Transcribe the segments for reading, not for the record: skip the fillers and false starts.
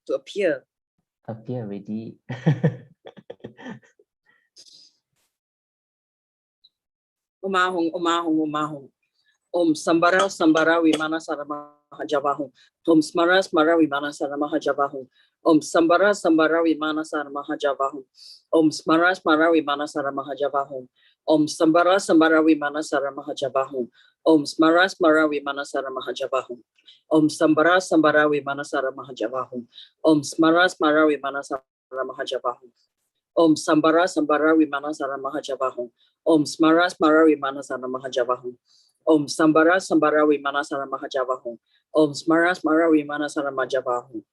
to appear. Appear already. Umahong, umahong, umahong. Om Sambara Sambara Vimana Saramaha Javahum. Om Smara Smara Vimana Saramaha Javahum. Om Sambara Sambara Vimana Saramaha Javahum. Om Smara Smara Vimana Saramaha Javahum. Om Sambara Sambara Vimana Saramaha Javahum. Om Smara Smara Vimana Saramaha Javahum. Om Sambara Sambara Vimana Saramaha Javahum. Om Smara Smara Vimana Saramaha Javahum. Om Sambara Sambara Vimana Saramaha Javahum. Om Smara Smara Vimana Saramaha Javahum. Om Sambara Sambara Vimana Saramaha Javahum. Om Smara Smara Vimana Saramaha Javahum.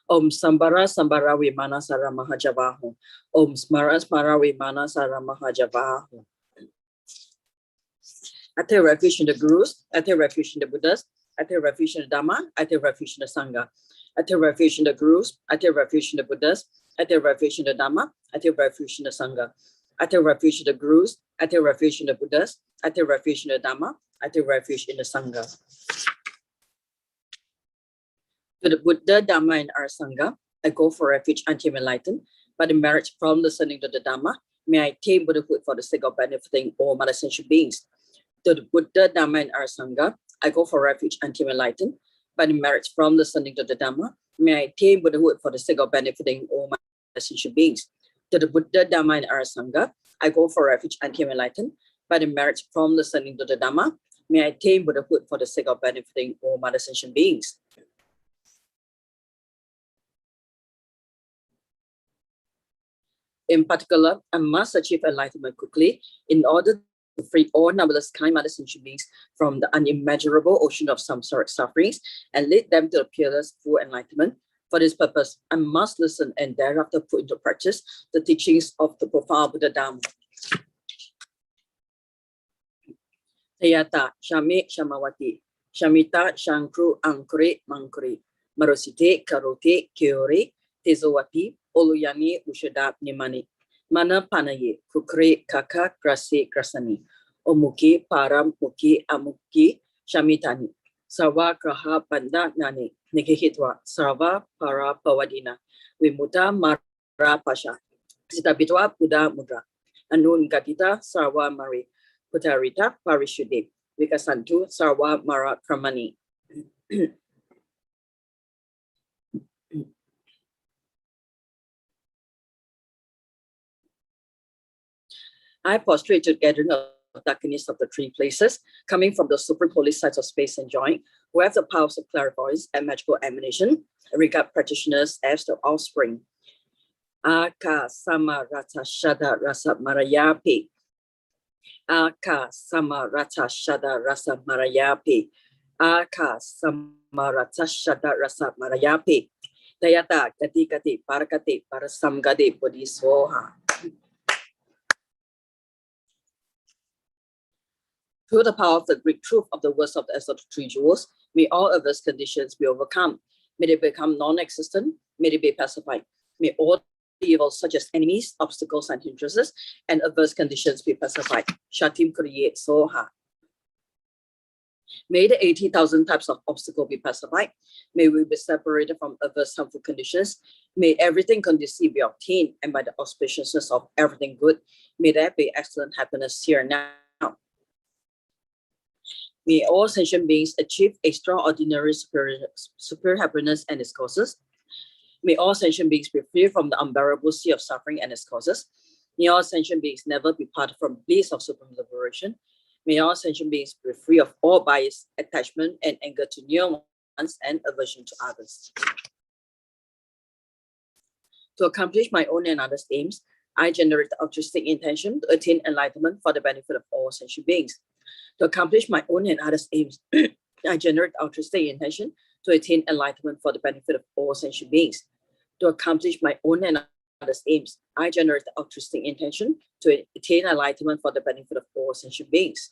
Om Sambara Sambara Vimana Saramaha Javahum. Om Smara Smara Vimana Saramaha Javahum. I take refuge in the Gurus, I take refuge in the Buddhas, I take refuge in the Dharma, I take refuge in the Sangha. I take refuge in the Gurus, I take refuge in the Buddhas, I take refuge in the Dharma, I take refuge in the Sangha. I take refuge in the Gurus, I take refuge in the Buddhas, I take refuge in the Dharma, I take refuge in the Sangha. To the Buddha, Dharma, and our Sangha, I go for refuge until I'm enlightened. By the merit from listening to the Dharma, may I attain Buddhahood for the sake of benefiting all other sentient beings. To the Buddha, Dharma, and our Sangha, I go for refuge until I'm enlightened. By the merits from listening to the Dharma, may I attain Buddhahood for the sake of benefiting all my sentient beings. To the Buddha, Dharma, and our Sangha, I go for refuge until I'm enlightened. By the merits from listening to the Dharma, may I attain Buddhahood for the sake of benefiting all my sentient beings. In particular, I must achieve enlightenment quickly in order to free all numberless kind-minded sentient beings from the unimaginable ocean of samsaric sufferings and lead them to the peerless full enlightenment. For this purpose, I must listen and thereafter put into practice the teachings of the profound Buddha Dharma. Tayata Shami Shamawati Shamita Shankru Ankure Mankure Marosite Karote Kyore Tezowati Oluyani Ushada Nimani Mana Panaye Kukre Kaka Krase Krasani Omuki Param Muki Amuki Shamitani Sarva Kraha Panda Nani Nikihitwa Sarva Para Pawadina Vimuta Mara Pasha Sitabitwa Buddha Mudra Anun Gatita Sarva Mari Putarita Parishuddhe Vikasantu Sarva Mara Kramani. I prostrate to the gathering of darkness of the three places, coming from the supreme holy sites of space and joint, who have the powers of clairvoyance and magical emanation, and regard practitioners as the offspring. Aka Sama Rata Shada Rasa Marayapi. Aka Sama Rata Shada Rasa Marayapi. Aka Sama Rata Shada Rasa Marayapi. Tayata Gati Gati Parakati Parasamgadi Bodhisoha. Through the power of the great truth of the words of the Ascent of Three Jewels, may all adverse conditions be overcome. May they become non-existent. May they be pacified. May all evils such as enemies, obstacles, and hindrances, and adverse conditions be pacified. Shatim Kriye Soha. May the 80,000 types of obstacles be pacified. May we be separated from adverse harmful conditions. May everything conducive be obtained, and by the auspiciousness of everything good, may there be excellent happiness here and now. May all sentient beings achieve extraordinary superior happiness and its causes. May all sentient beings be free from the unbearable sea of suffering and its causes. May all sentient beings never be parted from bliss of supreme liberation. May all sentient beings be free of all bias, attachment, and anger to near ones and aversion to others. To accomplish my own and others' aims, I generate the altruistic intention to attain enlightenment for the benefit of all sentient beings. To accomplish my own and others' aims, I generate altruistic intention to attain enlightenment for the benefit of all sentient beings. To accomplish my own and others' aims, I generate the altruistic intention to attain enlightenment for the benefit of all sentient beings.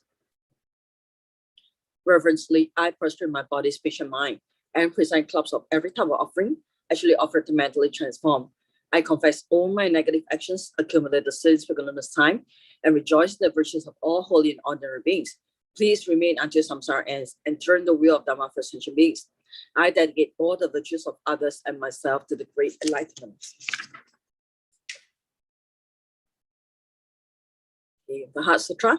Reverently, I prostrate my body, speech, and mind, and present clubs of every type of offering, actually offered to mentally transform. I confess all my negative actions, accumulate the sins for this time, and rejoice in the virtues of all holy and ordinary beings. Please remain until samsara ends and turn the wheel of Dharma for sentient beings. I dedicate all the virtues of others and myself to the great enlightenment. Okay, the Heart Sutra.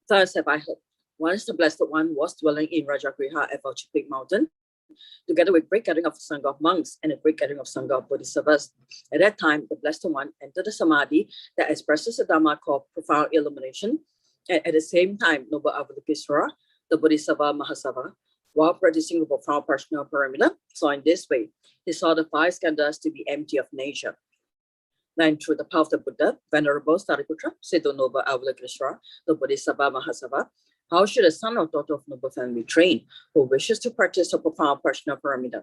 Thus have I heard. Once the Blessed One was dwelling in Rajagriha at Peak Mountain, together with great gathering of Sangha of monks and a great gathering of Sangha of Bodhisattvas. At that time, the Blessed One entered the Samadhi that expresses the Dharma called profound illumination. And at the same time, Noble Avalokiteshvara, the Bodhisattva Mahasattva, while practicing the profound personal paramita, so in this way, he saw the five skandhas to be empty of nature. Then through the power of the Buddha, Venerable Sariputra said to Noble Avalokiteshvara, the Bodhisattva Mahasattva, how should a son or daughter of noble family train who wishes to practice a profound personal paramita?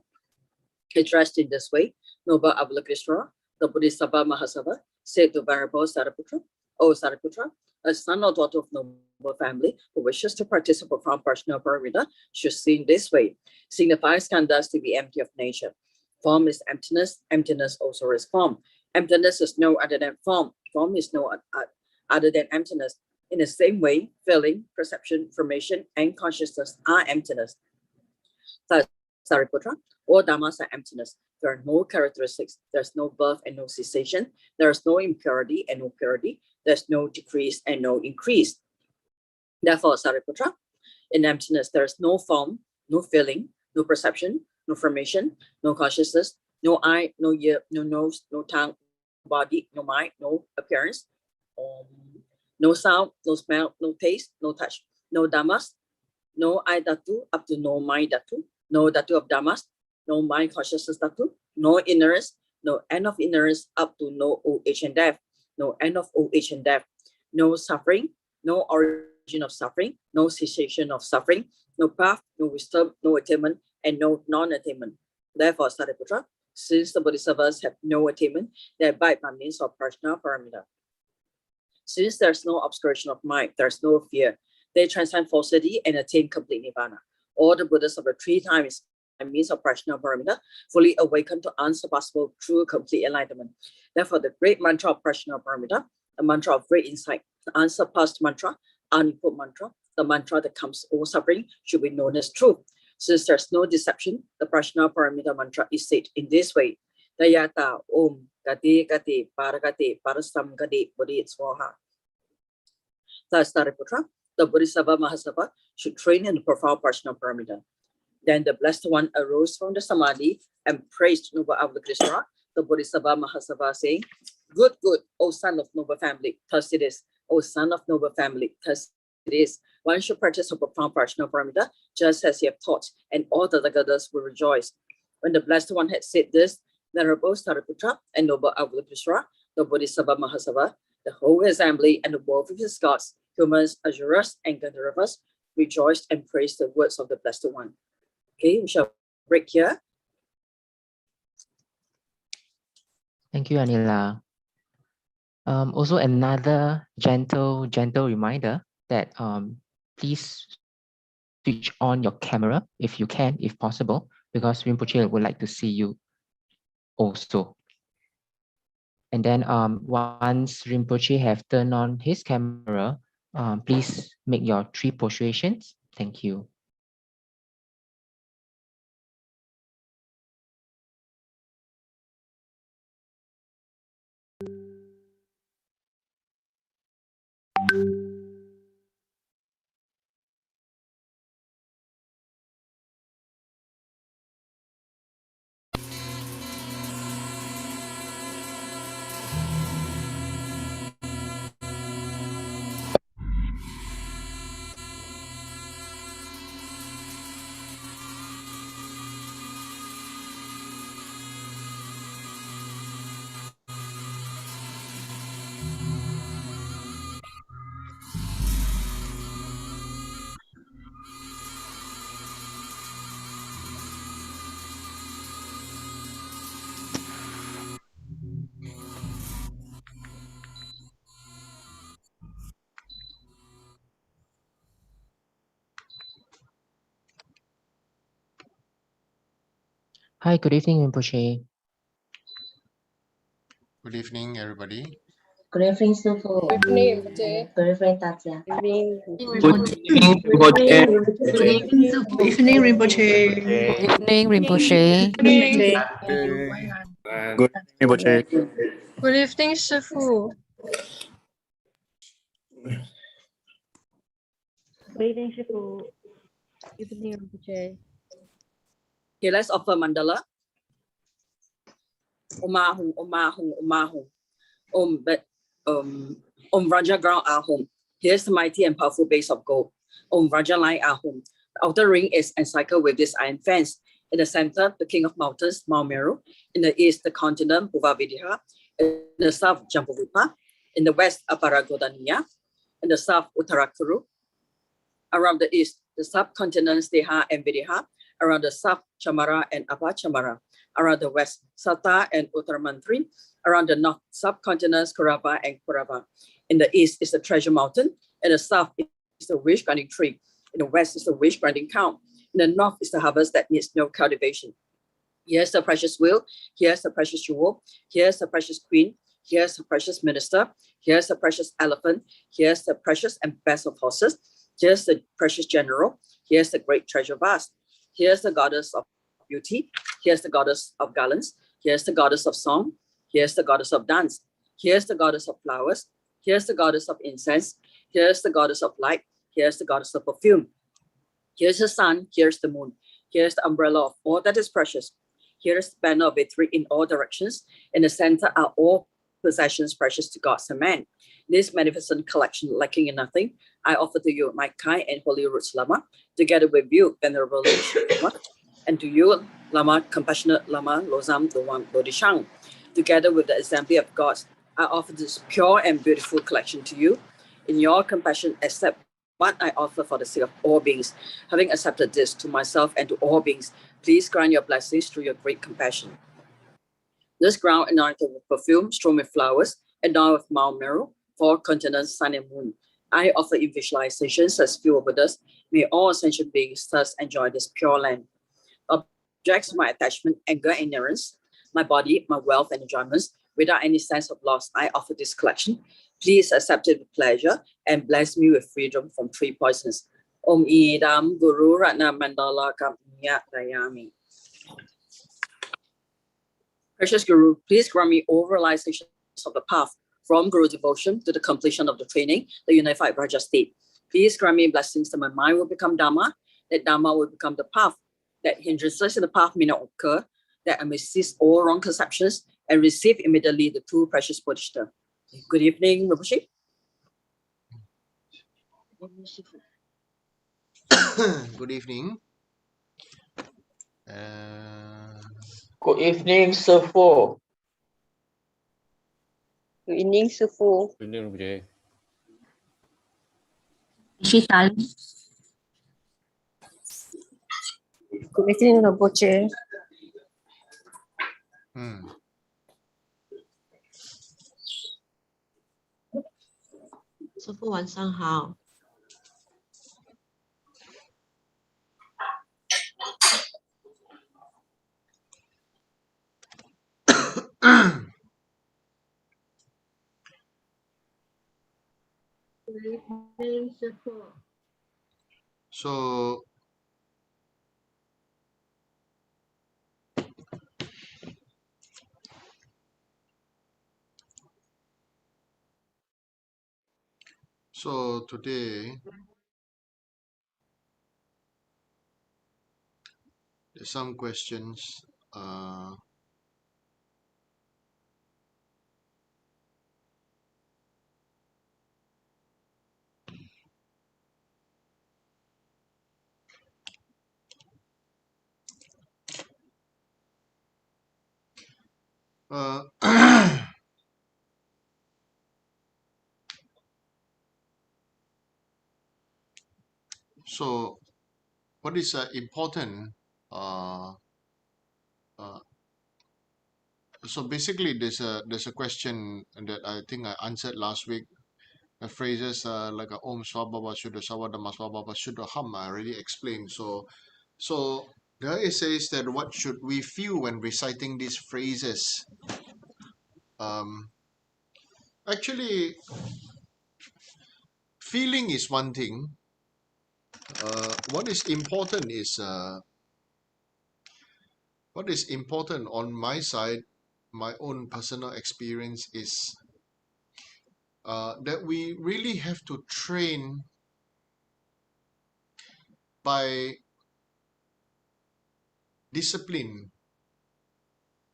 Addressed in this way, Noble Avalokiteshvara, the Bodhisattva Mahasattva, said to Venerable Sariputra, O Sariputra, a son or daughter of noble family who wishes to practice a profound personal paramita should see in this way, seeing the five skandhas to be empty of nature. Form is emptiness, emptiness also is form. Emptiness is no other than form. Form is no other than emptiness. In the same way, feeling, perception, formation, and consciousness are emptiness. Thus, Sariputra, all dharmas are emptiness. There are no characteristics. There's no birth and no cessation. There is no impurity and no purity. There's no decrease and no increase. Therefore, Sariputra, in emptiness, there is no form, no feeling, no perception, no formation, no consciousness, no eye, no ear, no nose, no tongue, body, no mind, no appearance, no sound, no smell, no taste, no touch, no dhammas, no I dhatu up to no mind dhatu, no dhatu of dhammas, no mind consciousness dhatu, no ignorance, no end of ignorance up to no old age and death, no end of old age and death, no suffering, no origin of suffering, no cessation of suffering, no path, no wisdom, no attainment, and no non-attainment. Therefore, Sariputra, since the Bodhisattvas have no attainment, they abide by means of personal paramita. Since there's no obscuration of mind, there's no fear, they transcend falsity and attain complete nirvana. All the Buddhas of the 3 times by means of prajna paramita fully awaken to unsurpassable true complete enlightenment. Therefore, the great mantra of prajna paramita, a mantra of great insight, the unsurpassed mantra, unequal mantra, the mantra that comes over suffering, should be known as truth. Since there's no deception, the prajna paramita mantra is said in this way: Dayata Om Gati Gati Paragati Parasam Gati Bodhi Swaha. Thus, Sariputra, the Bodhisattva Mahasattva should train in the profound prajna paramita. Then the Blessed One arose from the Samadhi and praised Noble Avalokiteshvara, the Bodhisattva Mahasattva, saying, Good, good, O son of noble family, thus it is. O son of noble family, thus it is. One should practice a profound prajna paramita, just as you have taught, and all the Tagadas will rejoice. When the Blessed One had said this, Venerable Sariputra and Noble Avalokiteshvara, the Bodhisattva Mahasattva, the whole assembly and the world of his gods, humans, asuras, and gandharvas rejoiced and praised the words of the Blessed One. Okay, we shall break here. Thank you, Anila. Also, another gentle reminder that please switch on your camera if you can, if possible, because Rinpoche would like to see you also. And then once Rinpoche have turned on his camera, please make your 3 prostrations. Thank you. Hi, good evening, Rinpoche. Good evening, everybody. Good evening, Sư Phụ. Good evening, Rinpoche. Good evening, Tatya. Evening. Good evening, Rinpoche. Good evening. Good evening, Rinpoche. Good evening, Rinpoche. Good evening. Good evening, Rinpoche. Good evening, Shifu. Good evening, Shifu. Good evening, Rinpoche. Okay, let's offer mandala. Omahung, Omahung, Omahung. Om Raja ground Ahum. Here's the mighty and powerful base of gold. Om Raja line Ahum. The outer ring is encircled with this iron fence. In the center, the king of mountains, Mount Meru. In the east, the continent, Bhuvavidya. In the south, Jambuvipa. In the west, Aparagodaniya. In the south, Uttarakuru. Around the east, the subcontinents, Deha and Vidya. Around the south, Chamara and Apa Chamara. Around the west, Sata and Uttarmantri. Around the north, subcontinents, Kuraba and Kuraba. In the east is the treasure mountain. In the south is the wish granting tree. In the west is the wish granting cow. In the north is the harvest that needs no cultivation. Here's the precious wheel. Here's the precious jewel. Here's the precious queen. Here's the precious minister. Here's the precious elephant. Here's the precious and best of horses. Here's the precious general. Here's the great treasure vast. Here's the goddess of beauty. Here's the goddess of garlands. Here's the goddess of song. Here's the goddess of dance. Here's the goddess of flowers. Here's the goddess of incense. Here's the goddess of light. Here's the goddess of perfume. Here's the sun. Here's the moon. Here's the umbrella of all that is precious. Here's the banner of victory in all directions. In the center are all possessions precious to gods and men. This magnificent collection, lacking in nothing, I offer to you, my kind and holy roots Lama, together with you, Venerable Lama, and to you, Lama, compassionate Lama, Losam Dowan Bodhishang. Together with the assembly of gods, I offer this pure and beautiful collection to you. In your compassion, accept what I offer for the sake of all beings. Having accepted this to myself and to all beings, please grant your blessings through your great compassion. This ground anointed with perfume, strewn with flowers, adorned with Mount Meru, 4 continents, sun and moon. I offer in visualizations as few over us. May all sentient beings thus enjoy this pure land. Objects of my attachment, anger, and ignorance, my body, my wealth, and enjoyments, without any sense of loss, I offer this collection. Please accept it with pleasure and bless me with freedom from 3 poisons. Om Idam Guru Ratna Mandala Kamya Dayami. Precious Guru, please grant me all realizations of the path from Guru devotion to the completion of the training, the unified Raja state. Please grant me blessings that my mind will become Dharma, that Dharma will become the path, that hindrances in the path may not occur, that I may cease all wrong conceptions and receive immediately the 2 precious bodhisattvas. Good evening, Rinpoche. Good evening. Good evening, Sư-phụ. Good evening, Shifu. Good evening, Rinpoche. Ishitali. Good evening, Rinpoche. 师父晚上好。So today there's some questions. So what is important? So basically, there's a question that I think I answered last week. The phrases like Om Swabhava Shuddha Savadama Swabhava Shuddha Ham I already explained. So there it says that what should we feel when reciting these phrases? Actually, feeling is one thing. What is important on my side, my own personal experience is that we really have to train by discipline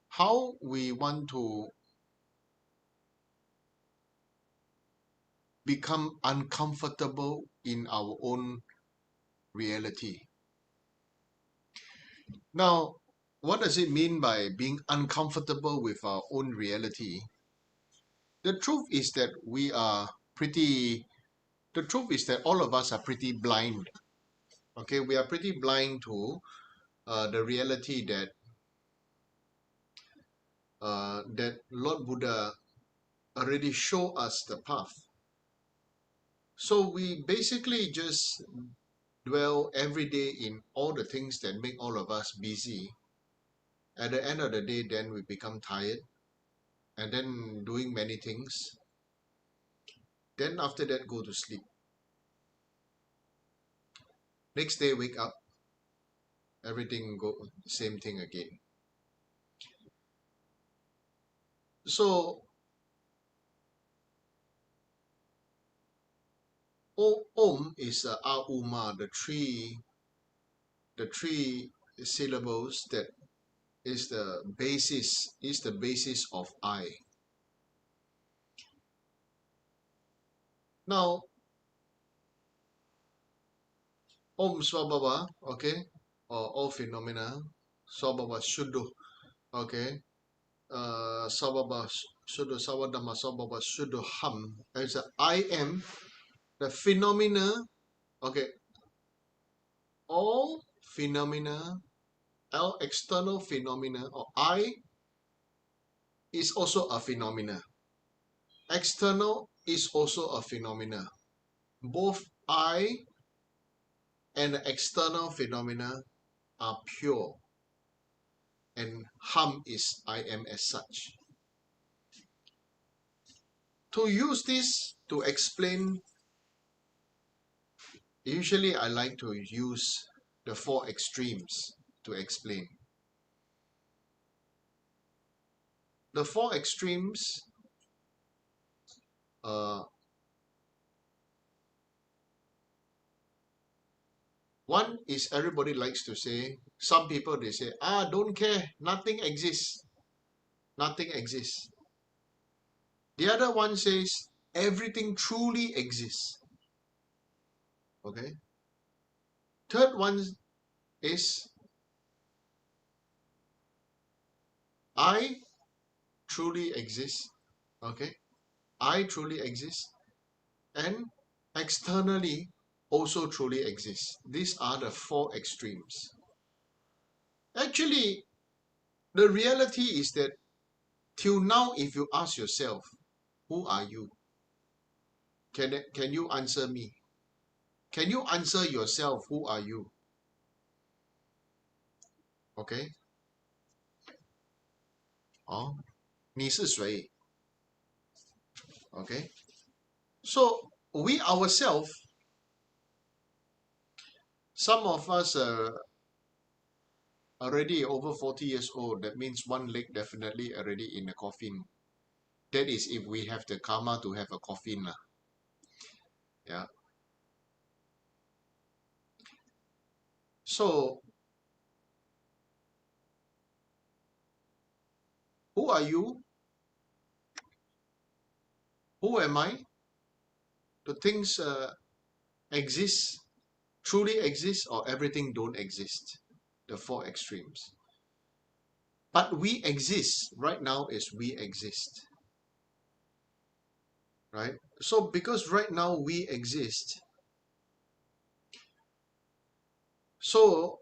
how we want to become uncomfortable in our own reality. Now, what does it mean by being uncomfortable with our own reality? The truth is that all of us are pretty blind. Okay, we are pretty blind to the reality that Lord Buddha already show us the path. So we basically just dwell every day in all the things that make all of us busy. At the end of the day, then we become tired, and then doing many things. Then after that, go to sleep. Next day, wake up, everything go same thing again. So Om is Auma, the three syllables that is the basis of I. Now Om Swabhava, okay, or all phenomena, Swabhava Shuddho, okay, Swabhava Shuddho, Savadhamma Swabhava Shuddho Ham, as I am the phenomena, okay, all phenomena, all external phenomena, or I is also a phenomena. External is also a phenomena. Both I and the external phenomena are pure, and Ham is I am as such. To use this to explain, usually I like to use the four extremes to explain. The four extremes, one is everybody likes to say, some people they say, don't care, nothing exists. Nothing exists. The other one says, everything truly exists. Okay. Third one is, I truly exist. Okay. I truly exist. And externally also truly exist. These are the four extremes. Actually, the reality is that till now, if you ask yourself, who are you? Can you answer me? Can you answer yourself, who are you? Okay? 哦，你是谁? Okay? So, we ourselves, some of us are already over 40 years old. That means one leg definitely already in a coffin. That is if we have the karma to have a coffin. Yeah. So, who are you? Who am I? Do things exist, truly exist, or everything don't exist? The four extremes. But we exist. Right now is we exist. Right? So because right now we exist, so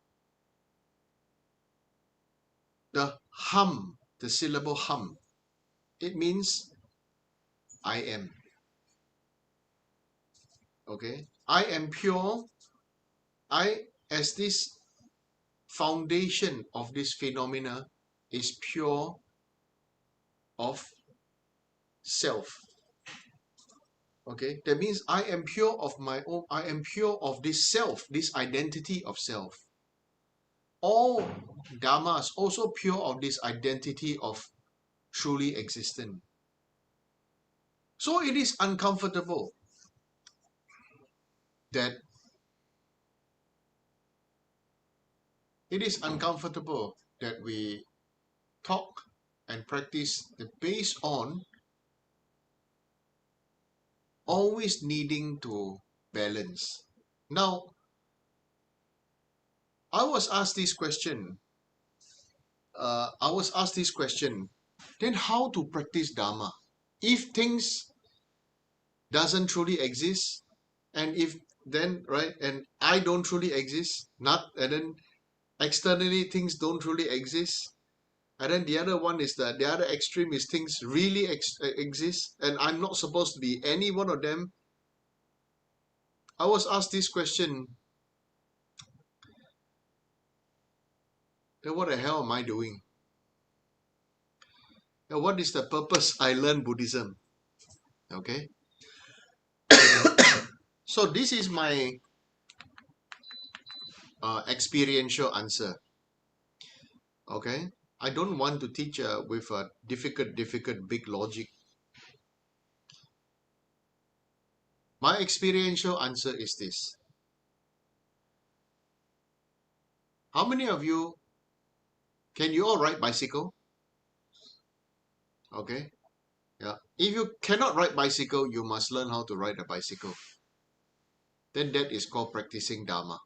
the hum, the syllable hum, it means I am. Okay? I am pure. I, as this foundation of this phenomena, is pure of self. Okay, that means I am pure of my own, I am pure of this self, this identity of self. All Dharmas also pure of this identity of truly existent. So it is uncomfortable that we talk and practice based on always needing to balance. Now, I was asked this question. Then how to practice Dharma? If things doesn't truly exist, and if then, right, and I don't truly exist, and then externally things don't truly exist, and then the other one is that the other extreme is things really exist, and I'm not supposed to be any one of them. I was asked this question, then what the hell am I doing? Now, what is the purpose I learn Buddhism? Okay. So this is my experiential answer. Okay. I don't want to teach with a difficult big logic. My experiential answer is this. How many of you, can you all ride bicycle? Okay. Yeah. If you cannot ride bicycle, you must learn how to ride a bicycle. Then that is called practicing Dharma.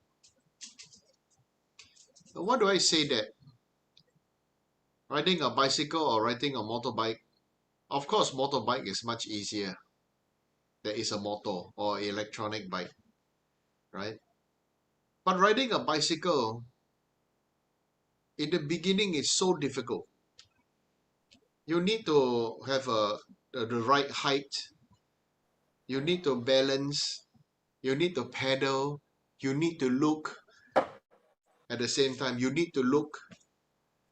Now, what do I say that? Riding a bicycle or riding a motorbike? Of course, motorbike is much easier. There is a motor or electronic bike, right? But riding a bicycle in the beginning is so difficult. You need to have the right height. You need to balance. You need to pedal. You need to look. At the same time, you need to look.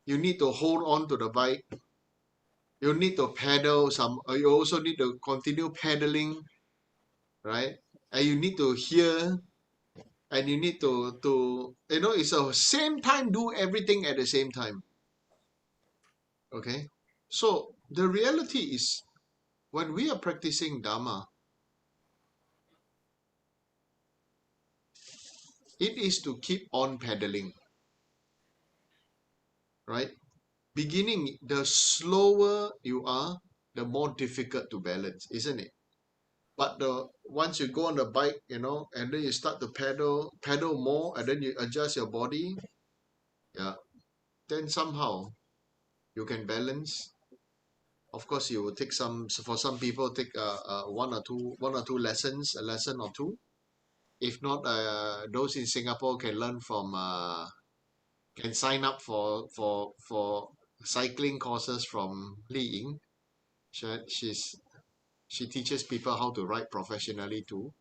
You need to hold on to the bike. You need to pedal some. You also need to continue pedaling, right? And you need to hear. And you need to it's the same time do everything at the same time. Okay, so the reality is when we are practicing Dharma, it is to keep on pedaling, right? Beginning, the slower you are, the more difficult to balance, isn't it? But once you go on the bike, and then you start to pedal more, and then you adjust your body, yeah, then somehow you can balance. Of course, you will take for some people, take one or two lessons, a lesson or two. If not, those in Singapore can learn from, can sign up for cycling courses from Li Ying. She teaches people how to ride professionally too.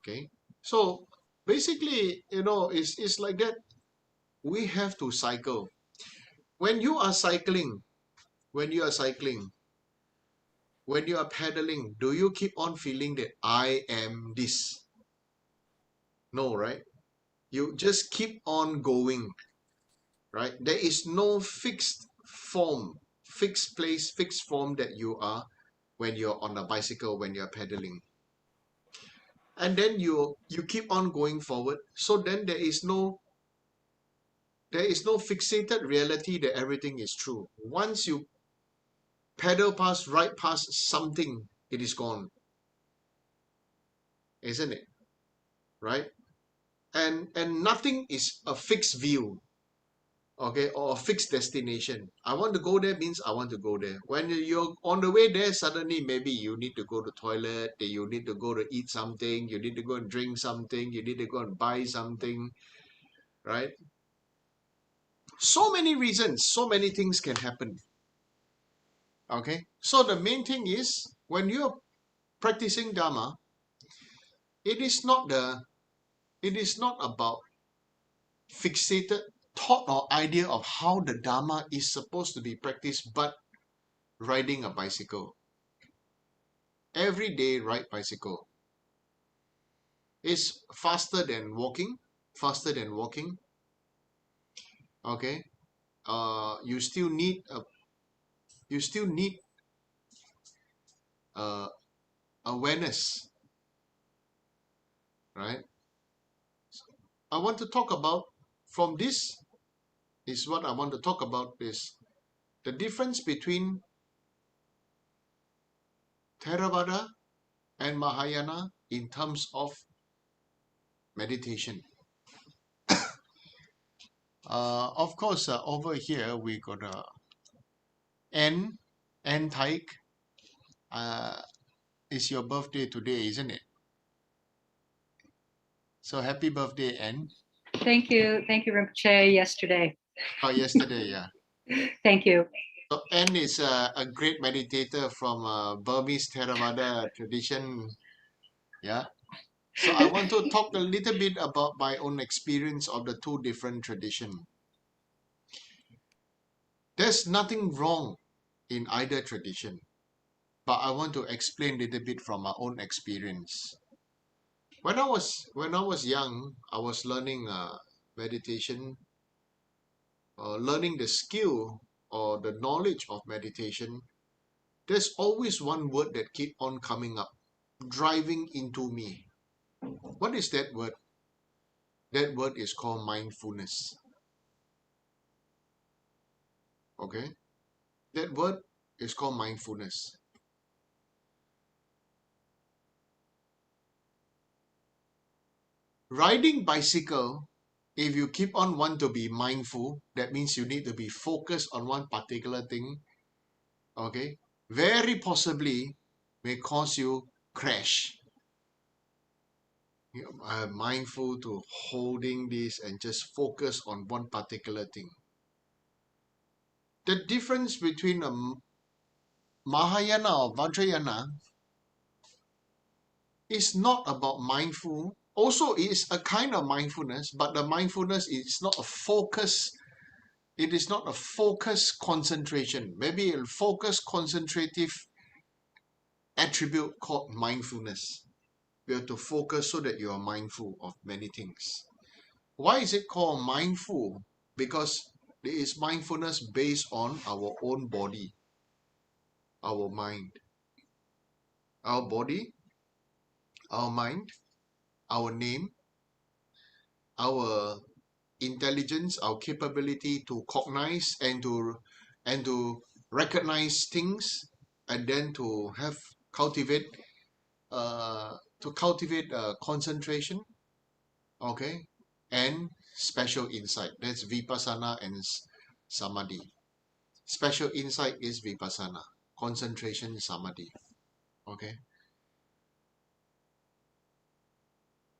Okay, so basically, it's like that. We have to cycle. When you are cycling, when you are pedaling, do you keep on feeling that I am this? No, right? You just keep on going, right? There is no fixed form, fixed place, fixed form that you are when you're on a bicycle, when you're pedaling. And then you keep on going forward. So then there is no fixated reality that everything is true. Once you pedal past, ride past something, it is gone. Isn't it? Right? And nothing is a fixed view, okay, or a fixed destination. I want to go there means I want to go there. When you're on the way there, suddenly maybe you need to go to the toilet, you need to go to eat something, you need to go and drink something, you need to go and buy something, right? So many reasons, so many things can happen. Okay, so the main thing is when you're practicing Dharma, it is not about fixated thought or idea of how the Dharma is supposed to be practiced, but riding a bicycle. every day ride bicycle. It's faster than walking. Okay. You still need awareness, right? I want to talk about from this is what I want to talk about is the difference between Theravada and Mahayana in terms of meditation. Of course, over here we got N Taik. It's your birthday today, isn't it? So happy birthday, N. Thank you, Rinpoche, yesterday. Oh, yesterday, yeah. Thank you. So N is a great meditator from Burmese Theravada tradition. Yeah. So I want to talk a little bit about my own experience of the two different traditions. There's nothing wrong in either tradition, but I want to explain a little bit from my own experience. When I was young, I was learning meditation, learning the skill or the knowledge of meditation. There's always one word that keep on coming up, driving into me. What is that word? That word is called mindfulness. Okay? That word is called mindfulness. Riding bicycle, if you keep on want to be mindful, that means you need to be focused on one particular thing. Okay? Very possibly may cause you crash. I'm mindful to holding this and just focus on one particular thing. The difference between a Mahayana or Vajrayana is not about mindful. Also, it is a kind of mindfulness, but the mindfulness is not a focus. It is not a focus concentration. Maybe a focus concentrative attribute called mindfulness. You have to focus so that you are mindful of many things. Why is it called mindful? Because it is mindfulness based on our own body, our mind. Our body, our mind, our name, our intelligence, our capability to cognize and to recognize things, and then to cultivate concentration, okay, and special insight. That's vipassana and samadhi. Special insight is vipassana, concentration samadhi. Okay.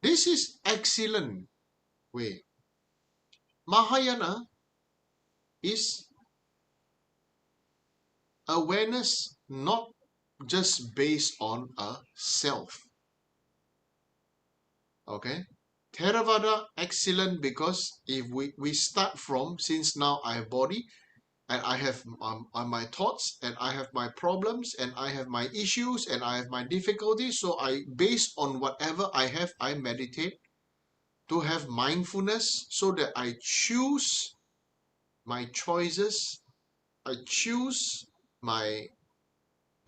This is excellent way. Mahayana is awareness not just based on a self. Okay. Theravada excellent because if we start from, since now I have body and I have my thoughts and I have my problems and I have my issues and I have my difficulties, so I based on whatever I have, I meditate to have mindfulness so that I choose my choices, I choose my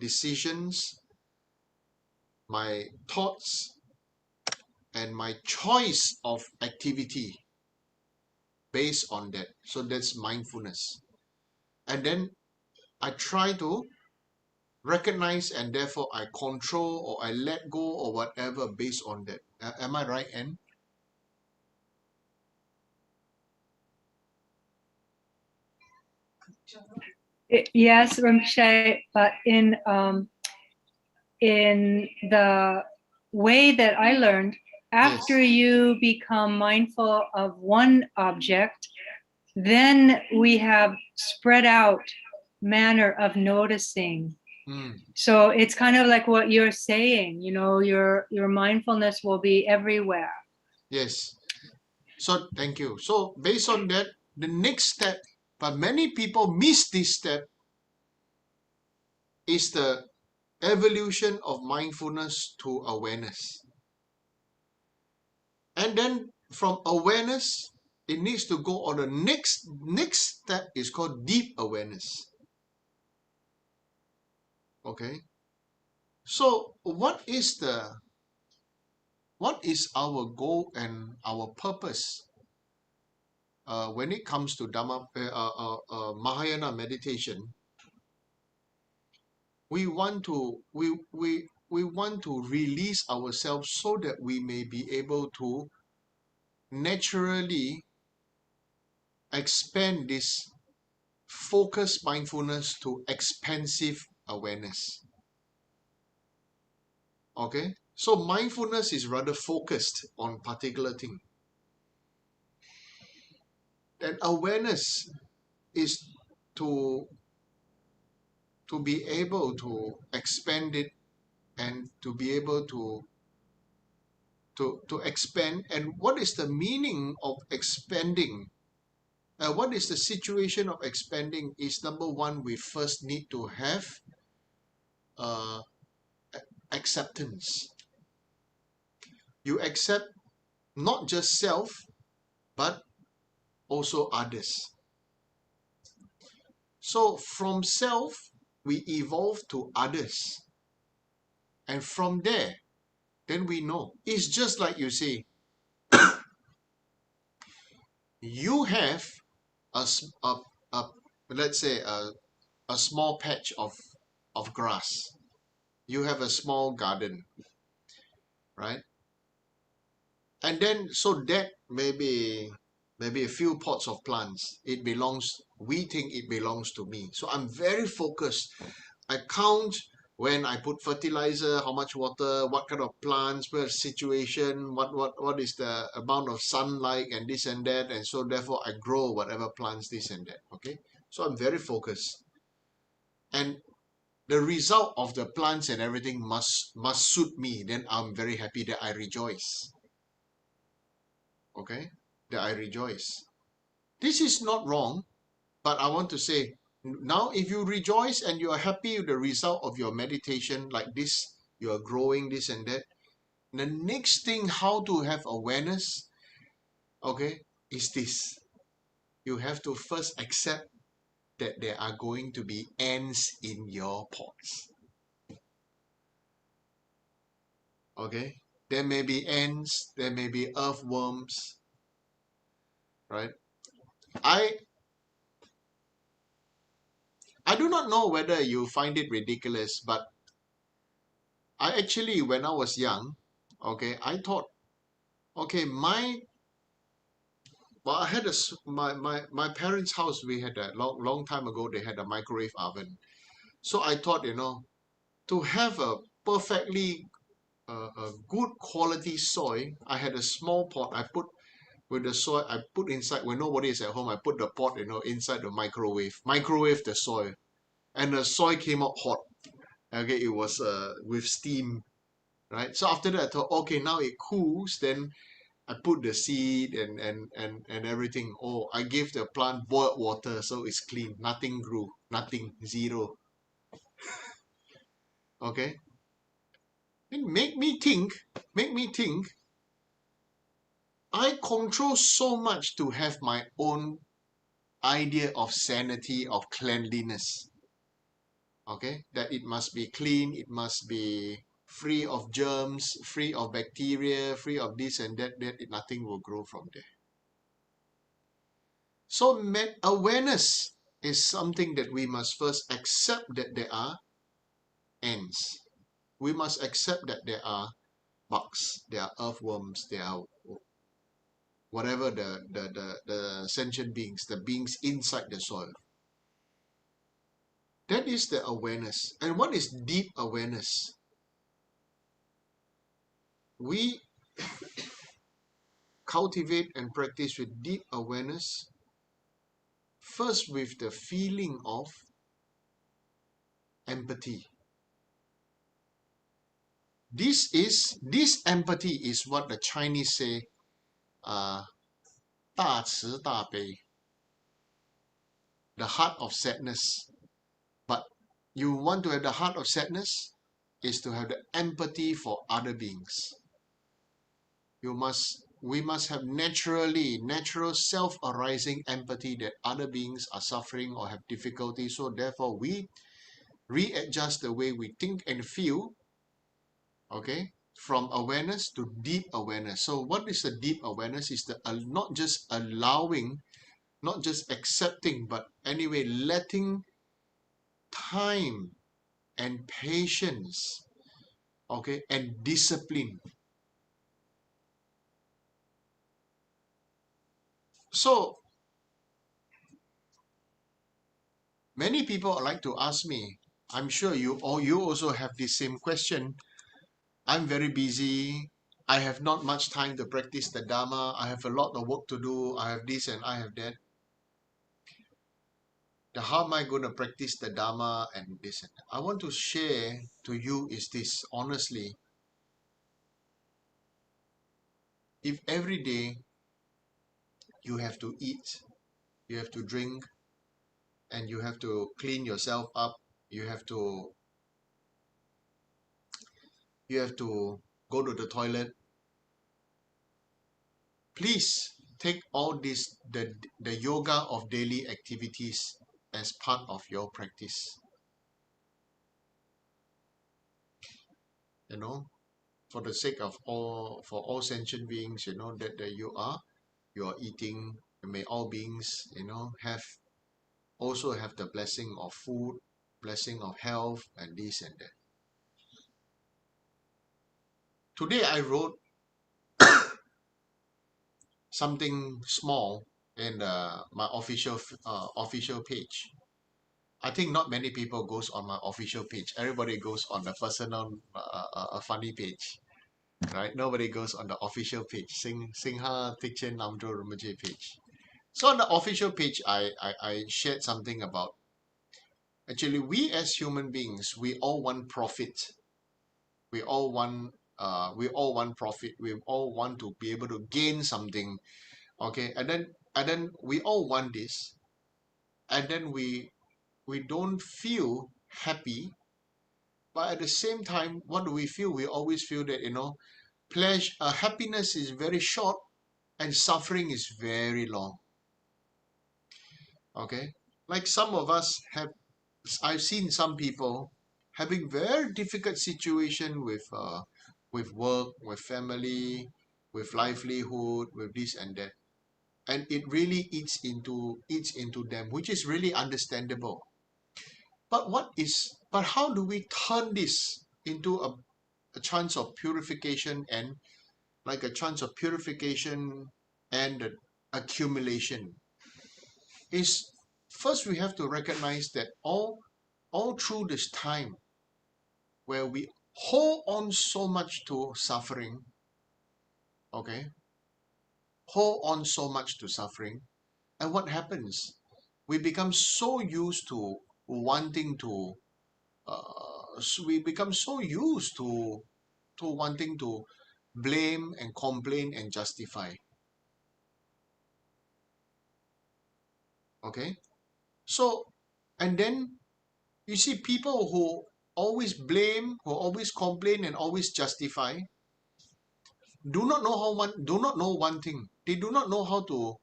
decisions, my thoughts, and my choice of activity based on that. So that's mindfulness. And then I try to recognize and therefore I control or I let go or whatever based on that. Am I right, Anne? Yes, Rinpoche, but in the way that I learned, after you become mindful of one object, then we have spread out manner of noticing. So it's kind of like what you're saying, your mindfulness will be everywhere. Yes. So thank you. So based on that, the next step, but many people miss this step, is the evolution of mindfulness to awareness. And then from awareness, it needs to go on the next step is called deep awareness. Okay. So what is our goal and our purpose when it comes to Dharma, Mahayana meditation? We want to release ourselves so that we may be able to naturally expand this focused mindfulness to expansive awareness. Okay, so mindfulness is rather focused on particular thing, and awareness is to be able to expand it and to be able to expand. And what is the meaning of expanding? What is the situation of expanding is, number one, we first need to have acceptance. You accept not just self, but also others. So from self, we evolve to others. And from there, then we know. It's just like you say, you have let's say a small patch of grass. You have a small garden, right? And then, so that maybe a few pots of plants, we think it belongs to me. So I'm very focused. I count when I put fertilizer, how much water, what kind of plants, where situation, what is the amount of sunlight and this and that, and so therefore I grow whatever plants, this and that. Okay, so I'm very focused, and the result of the plants and everything must suit me. Then I'm very happy that I rejoice. Okay, that I rejoice. This is not wrong, but I want to say, now if you rejoice and you are happy with the result of your meditation like this, you are growing this and that, the next thing how to have awareness, okay, is this. You have to first accept that there are going to be ants in your pots. Okay, there may be ants, there may be earthworms, right? I do not know whether you find it ridiculous, but I actually, when I was young, okay, I thought, okay, I had my parents' house, we had a long time ago, they had a microwave oven. So I thought, to have a perfectly a good quality soy, I had a small pot. I put with the soy, I put inside, when nobody is at home, I put the pot, inside the microwave the soy, and the soy came out hot. Okay, it was with steam, right? So after that, I thought, okay, now it cools, then I put the seed and everything. Oh, I gave the plant boiled water, so it's clean. Nothing grew, nothing, zero. Okay? It make me think, I control so much to have my own idea of sanity, of cleanliness. Okay? That it must be clean, it must be free of germs, free of bacteria, free of this and that, nothing will grow from there. So awareness is something that we must first accept that there are ants. We must accept that there are bugs, there are earthworms, there are whatever the sentient beings, the beings inside the soil. That is the awareness. And what is deep awareness? We cultivate and practice with deep awareness, first with the feeling of empathy. This empathy is what the Chinese say, 大慈大悲, the heart of sadness. But you want to have the heart of sadness? is to have the empathy for other beings. We must have natural self-arising empathy that other beings are suffering or have difficulty. So therefore, we readjust the way we think and feel, okay, from awareness to deep awareness. So what is the deep awareness? Is the not just allowing, not just accepting, but anyway, letting time and patience, okay, and discipline. So many people like to ask me, I'm sure you also have the same question. I'm very busy. I have not much time to practice the Dharma. I have a lot of work to do. I have this and I have that. How am I going to practice the Dharma and this and that? I want to share to you is this, honestly. If every day you have to eat, you have to drink, and you have to clean yourself up, you have to go to the toilet, please take all this, the yoga of daily activities as part of your practice. You know, for the sake of for all sentient beings, you know, that you are eating, and may all beings, you know, also have the blessing of food, blessing of health, and this and that. Today I wrote something small in my official page. I think not many people goes on my official page. Everybody goes on the personal funny page, right? Nobody goes on the official page, Singha Rinpoche page. So on the official page, I shared something about, actually, we as human beings, we all want profit. We all want profit. We all want to be able to gain something. Okay, and then we all want this, and then we don't feel happy, but at the same time, what do we feel? We always feel that, you know, happiness is very short and suffering is very long. Okay, like some of us have, I've seen some people having very difficult situation with work, with family, with livelihood, with this and that, and it really eats into them, which is really understandable. But how do we turn this into a chance of purification, and like a chance of purification and accumulation? Is first we have to recognize that all through this time where we hold on so much to suffering, okay, hold on so much to suffering, and what happens? We become so used to wanting to we become so used to wanting to blame and complain and justify. Okay, so, and then you see people who always blame, who always complain and always justify, do not know one thing. They do not know how to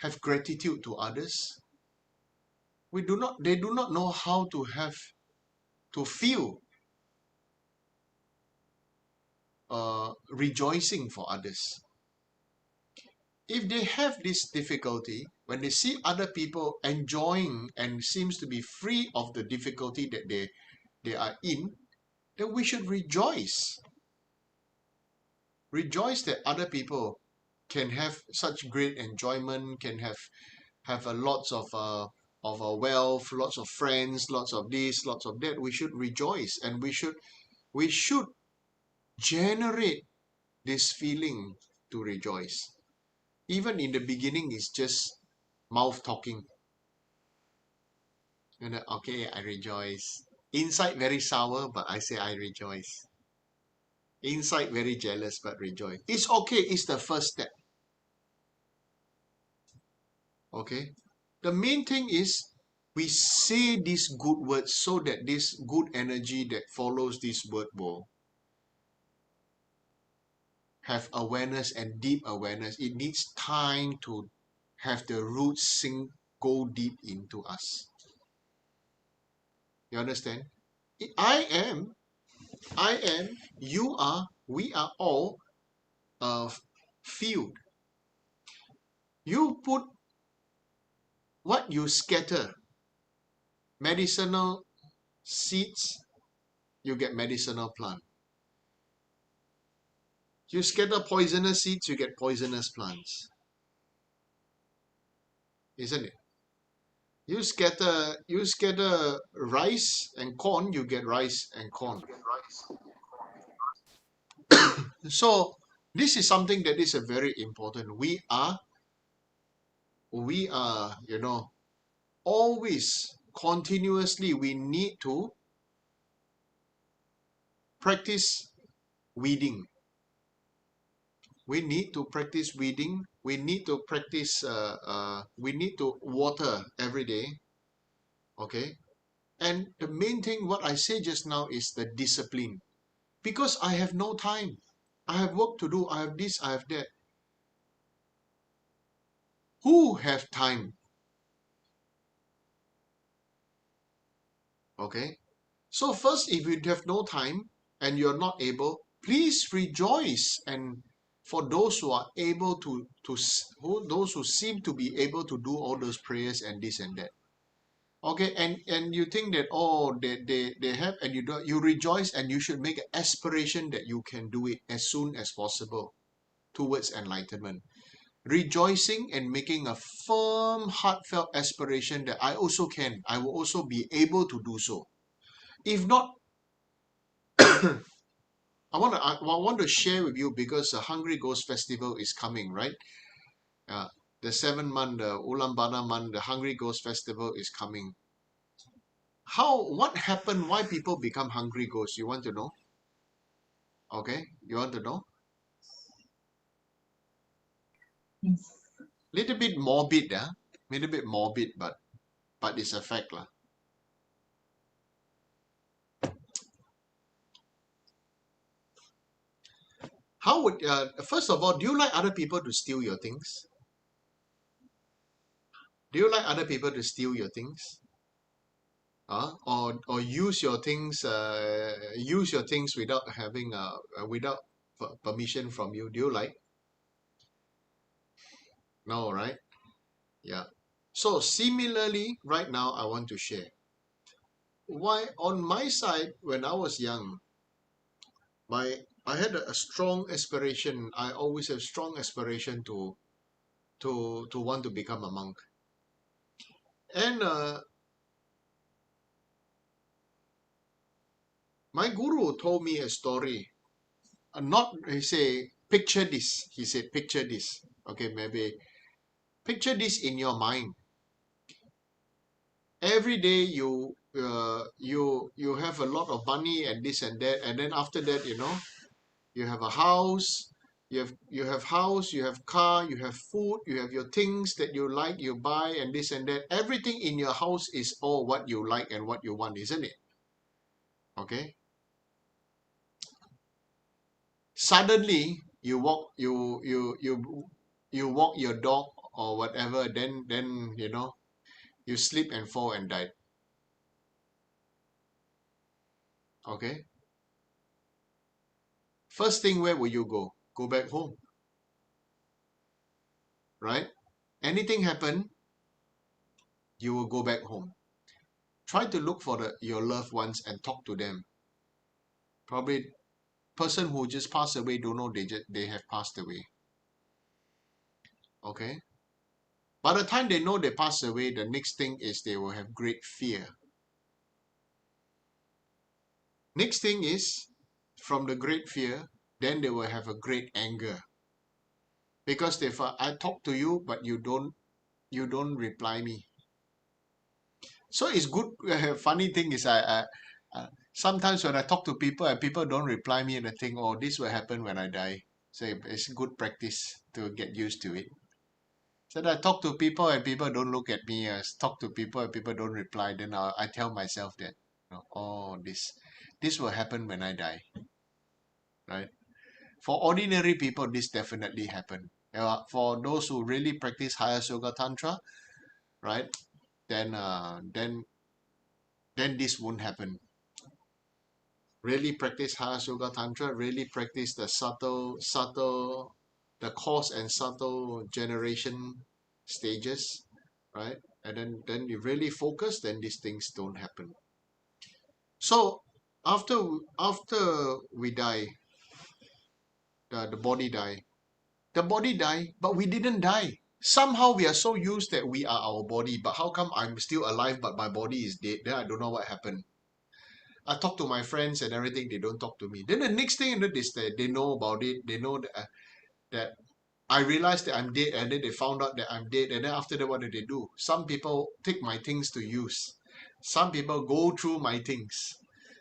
have gratitude to others. They do not know how to feel rejoicing for others. If they have this difficulty, when they see other people enjoying and seems to be free of the difficulty that they are in, then we should rejoice. Rejoice that other people can have such great enjoyment, can have a lots of wealth, lots of friends, lots of this, lots of that. We should rejoice, and we should generate this feeling to rejoice. Even in the beginning, it's just mouth talking. You know, okay, I rejoice. Inside very sour, but I say I rejoice. Inside very jealous, but rejoice. It's okay. It's the first step. Okay. The main thing is we say these good words so that this good energy that follows this word will have awareness and deep awareness. It needs time to have the roots go deep into us. You understand? I am, you are, we are all field. You put what you scatter, medicinal seeds, you get medicinal plant. You scatter poisonous seeds, you get poisonous plants. Isn't it? You scatter rice and corn, you get rice and corn. So this is something that is a very important. We are, always continuously we need to practice weeding. We need to practice weeding. We need to practice. We need to water every day. Okay, and the main thing, what I say just now, is the discipline. Because I have no time. I have work to do. I have this. I have that. Who have time? Okay. So first, if you have no time and you're not able, please rejoice. And for those who are able those who seem to be able to do all those prayers and this and that. Okay, and you think that, oh, they have, and you don't, you rejoice, and you should make an aspiration that you can do it as soon as possible towards enlightenment. Rejoicing and making a firm, heartfelt aspiration that I will also be able to do so. If not, I want to share with you, because the Hungry Ghost Festival is coming, right? The 7th month, the Ulaanbaatar month, the Hungry Ghost Festival is coming. What happened? Why people become hungry ghosts? You want to know? Okay, you want to know? Yes. Little bit morbid, little bit morbid, but it's a fact, lah. How would first of all, do you like other people to steal your things? Do you like other people to steal your things? Or use your things without having without permission from you? Do you like? No, right? Yeah. So similarly, right now I want to share. Why on my side, when I was young, I had a strong aspiration. I always have strong aspiration to want to become a monk. And my guru told me a story. He said, picture this. He said, picture this. Okay, maybe picture this in your mind. Every day you have a lot of money and this and that, and then after that, you have a house, you have house, you have car, you have food, you have your things that you like, you buy, and this and that. Everything in your house is all what you like and what you want, isn't it? Okay. Suddenly you walk your dog or whatever, then you slip and fall and die. Okay. First thing, where will you go? Go back home. Right? Anything happen, you will go back home. Try to look for your loved ones and talk to them. Probably person who just passed away don't know they have passed away. Okay? By the time they know they passed away, the next thing is they will have great fear. Next thing is, from the great fear, then they will have a great anger. Because if I talk to you, but you don't reply me. So it's good. Funny thing is, I sometimes when I talk to people and people don't reply me, and I think, oh, this will happen when I die. So it's good practice to get used to it. So that I talk to people and people don't look at me. Talk to people and people don't reply. Then I tell myself that, oh, this will happen when I die, right? For ordinary people, this definitely happen. For those who really practice higher yoga tantra, right? Then this won't happen. Really practice higher yoga tantra. Really practice the subtle, the coarse and subtle generation stages, right? And then you really focus, then these things don't happen. So after we die, the body die. The body die, but we didn't die. Somehow we are so used that we are our body, but how come I'm still alive but my body is dead? Then I don't know what happened. I talk to my friends and everything, they don't talk to me. Then the next thing they know about it, they know that I realized that I'm dead, and then they found out that I'm dead, and then after that, what do they do? Some people take my things to use. Some people go through my things.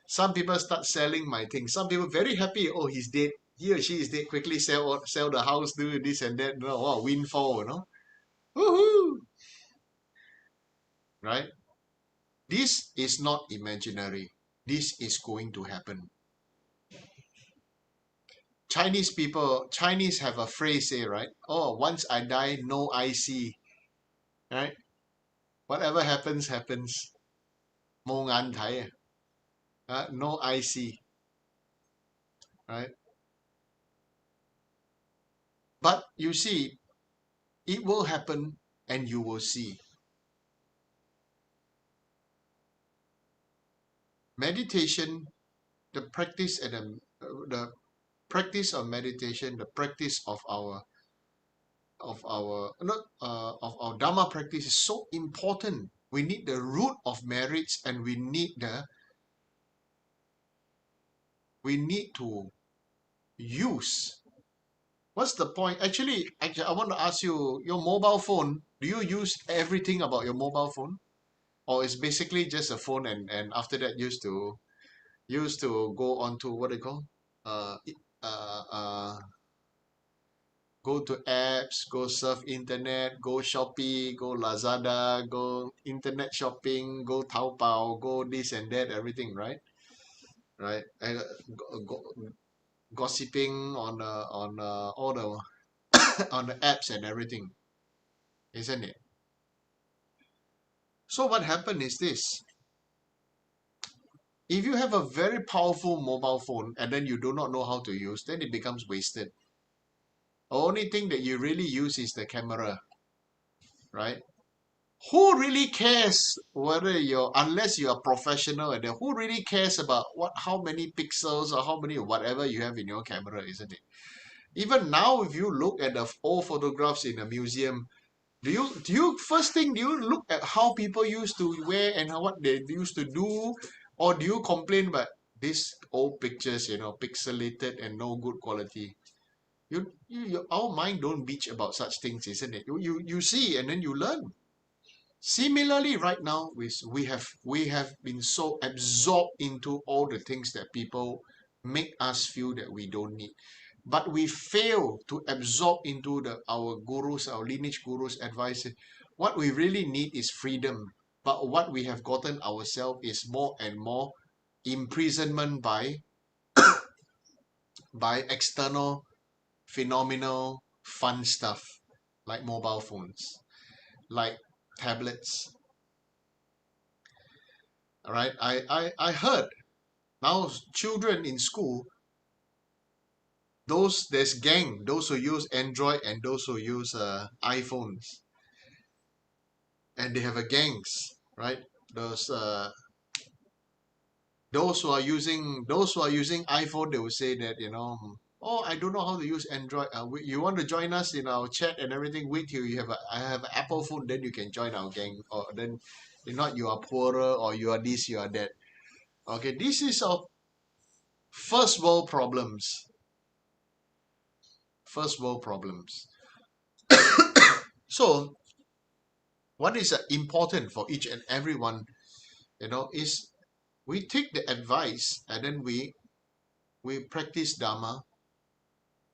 Some people start selling my things. Some people very happy, oh, he's dead. He or she is dead, quickly sell the house, do this and that, oh, windfall, Woohoo! Right? This is not imaginary. This is going to happen. Chinese have a phrase, say, right? Oh, once I die, no I see. Right? Whatever happens, happens. Mo ngan thai. No I see. Right? But you see, it will happen and you will see. Meditation, the practice and the practice of meditation, the practice of our Dharma practice is so important. We need the root of merits, and we need to use. What's the point? Actually, I want to ask you, your mobile phone, do you use everything about your mobile phone? Or it's basically just a phone, and after that used to go on to what they call go to apps, go surf internet, go Shopee, go Lazada, go internet shopping, go Taobao, go this and that, everything, right? Right? And gossiping on all the on the apps and everything, isn't it? So what happened is this: if you have a very powerful mobile phone and then you do not know how to use, then it becomes wasted. The only thing that you really use is the camera, right? Who really cares whether unless you're a professional, and then who really cares about how many pixels or how many whatever you have in your camera, isn't it? Even now, if you look at the old photographs in a museum, do you first thing, do you look at how people used to wear and what they used to do, or do you complain about these old pictures, pixelated and no good quality? Our mind don't bitch about such things, isn't it? You see and then you learn. Similarly, right now we have been so absorbed into all the things that people make us feel that we don't need, but we fail to absorb into our gurus, our lineage gurus' advice. What we really need is freedom, but what we have gotten ourselves is more and more imprisonment by external phenomenal fun stuff like mobile phones, like tablets. All right, I heard now children in school, there's gang, those who use Android and those who use iPhones, and they have a gangs, right? Those who are using iPhone, they will say that, oh, I don't know how to use Android. You want to join us in our chat and everything? Wait till I have an Apple phone, then you can join our gang. Or then, if not, you are poorer, or you are this, you are that. Okay, this is of first world problems. First world problems. So, what is important for each and everyone, is we take the advice and then we practice Dharma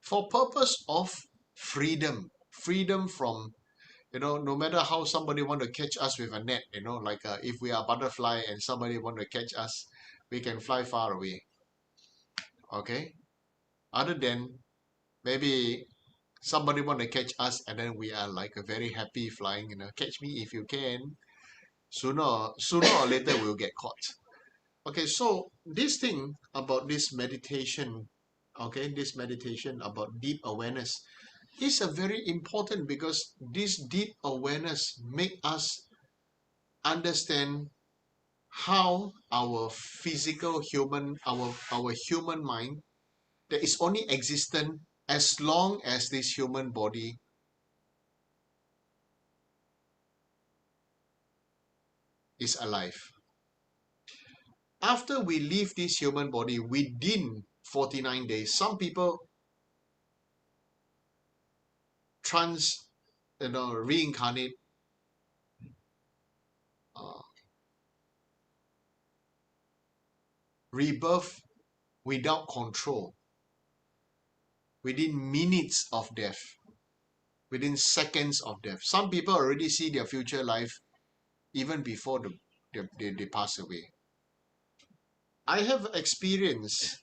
for purpose of freedom from no matter how somebody want to catch us with a net, like if we are butterfly and somebody want to catch us, we can fly far away. Okay. Other than maybe somebody want to catch us and then we are like a very happy flying, catch me if you can. Sooner or later we'll get caught. Okay, so this thing about this meditation, this meditation about deep awareness is a very important, because this deep awareness make us understand how our physical human, our human mind, that is only existent as long as this human body is alive. After we leave this human body within 49 days, some people reincarnate rebirth without control, within minutes of death, within seconds of death. Some people already see their future life even before they pass away. I have experienced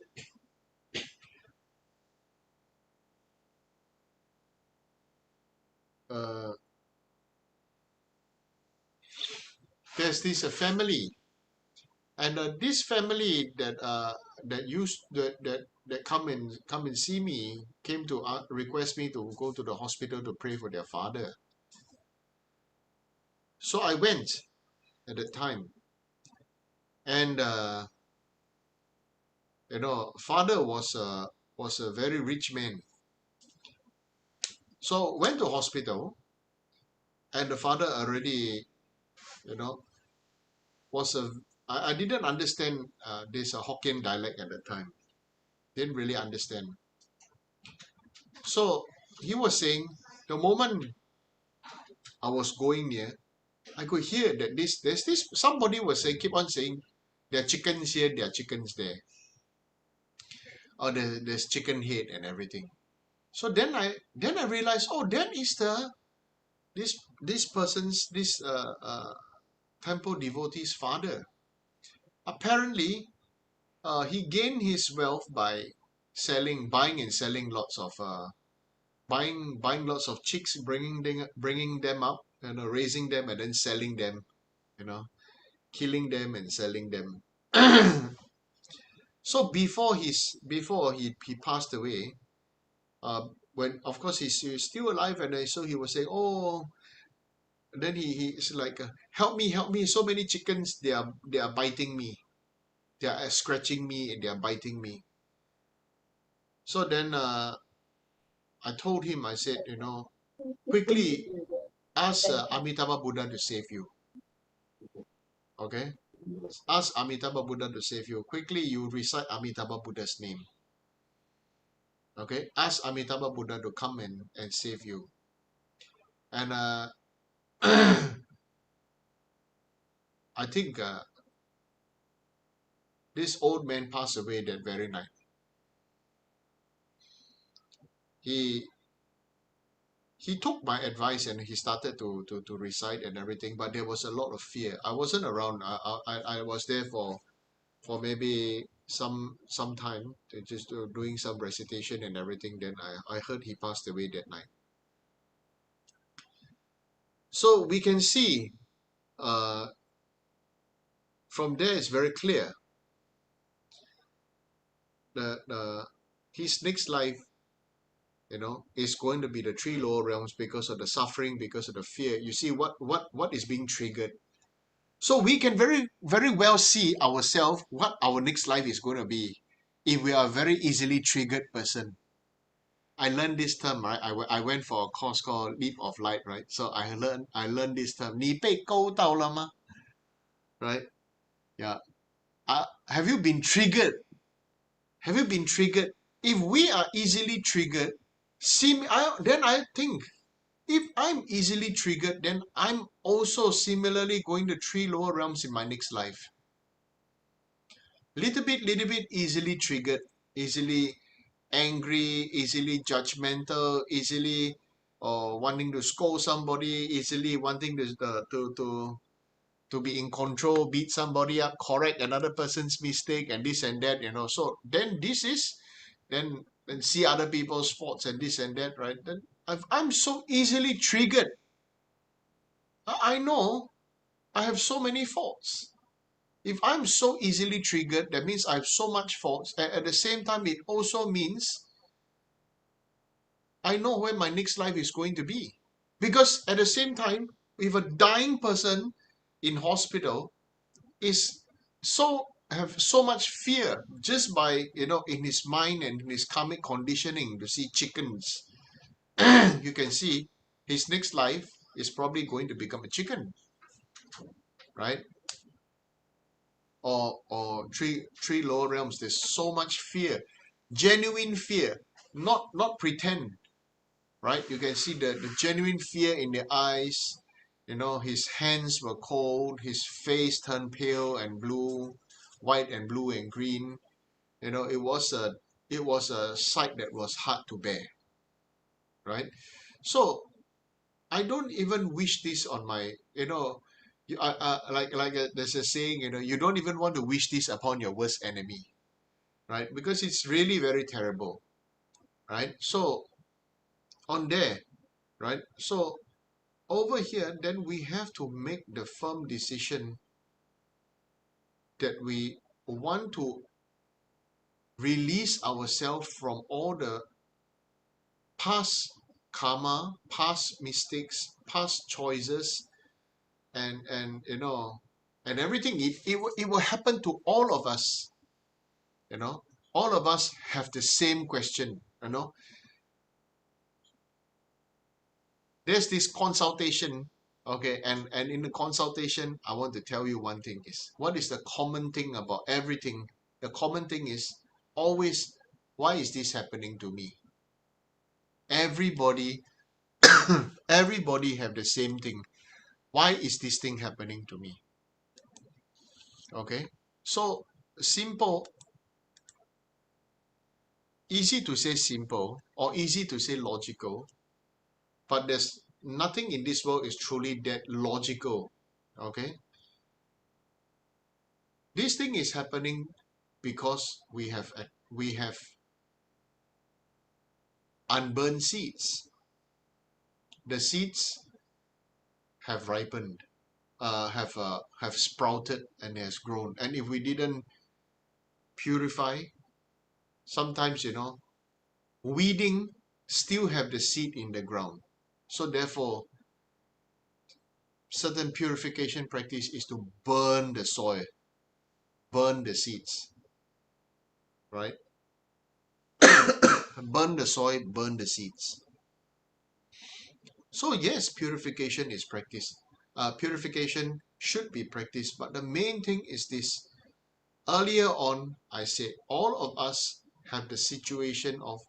there's this family, and this family that come and see me came to request me to go to the hospital to pray for their father. So I went at that time, and father was a very rich man. So went to hospital, and the father already, was I didn't understand this Hokkien dialect at that time. Didn't really understand. So he was saying, the moment I was going near, I could hear that there's this somebody was saying, keep on saying, there are chickens here, there are chickens there, or there's chicken head and everything. So then I realized, oh, that is this person's temple devotee's father. Apparently, he gained his wealth by buying and selling lots of buying lots of chicks, bringing them up, raising them and then selling them, killing them and selling them. So before he passed away, when of course he's still alive, and so he was saying, oh, then he's like, help me, so many chickens, they are biting me, they are scratching me and they are biting me. So then I told him, I said, quickly ask Amitabha Buddha to save you. Okay? Ask Amitabha Buddha to save you. Quickly you recite Amitabha Buddha's name. Okay? Ask Amitabha Buddha to come and save you. And I think this old man passed away that very night. He took my advice and he started to recite and everything, but there was a lot of fear. I wasn't around. I was there for maybe some time, just doing some recitation and everything. Then I heard he passed away that night. So we can see from there it's very clear that his next life, is going to be the 3 lower realms, because of the suffering, because of the fear. You see what is being triggered. So we can very, very well see ourselves what our next life is going to be if we are a very easily triggered person. I learned this term, right? I went for a course called Leap of Light, right? So I learned this term. 你被勾到了吗? Right? Yeah. Have you been triggered? Have you been triggered? If we are easily triggered, then I think, if I'm easily triggered, then I'm also similarly going to 3 lower realms in my next life. Little bit easily triggered, easily angry, easily judgmental, easily or wanting to scold somebody easily, wanting to be in control, beat somebody up, correct another person's mistake, and this and that, So then then see other people's faults and this and that, right? Then I'm so easily triggered. I know I have so many faults. If I'm so easily triggered, that means I have so much faults. And at the same time, it also means I know where my next life is going to be. Because at the same time, if a dying person in hospital is have so much fear just by in his mind and in his karmic conditioning to see chickens, you can see his next life is probably going to become a chicken, right? Or three lower realms. There's so much fear, genuine fear, not pretend, right? You can see the genuine fear in the eyes. His hands were cold, his face turned pale and blue, white and blue and green. It was a sight that was hard to bear, right? So I don't even wish this on my, there's a saying, you don't even want to wish this upon your worst enemy, right? Because it's really very terrible, right? So on there, right? So over here, then we have to make the firm decision that we want to release ourselves from all the past karma, past mistakes, past choices, and everything. It will happen to all of us. All of us have the same question. There's this consultation, okay, and in the consultation, I want to tell you one thing is, what is the common thing about everything? The common thing is always, why is this happening to me? Everybody everybody have the same thing. Why is this thing happening to me? Okay, so simple, easy to say simple or easy to say logical, but there's nothing in this world is truly that logical. Okay, this thing is happening because we have unburned seeds. The seeds have ripened, have sprouted and has grown. And if we didn't purify, sometimes weeding still have the seed in the ground. So therefore, certain purification practice is to burn the soil, burn the seeds, right? Burn the soil, burn the seeds. So yes, purification is practiced. Purification should be practiced, but the main thing is this. Earlier on, I said all of us have the situation of,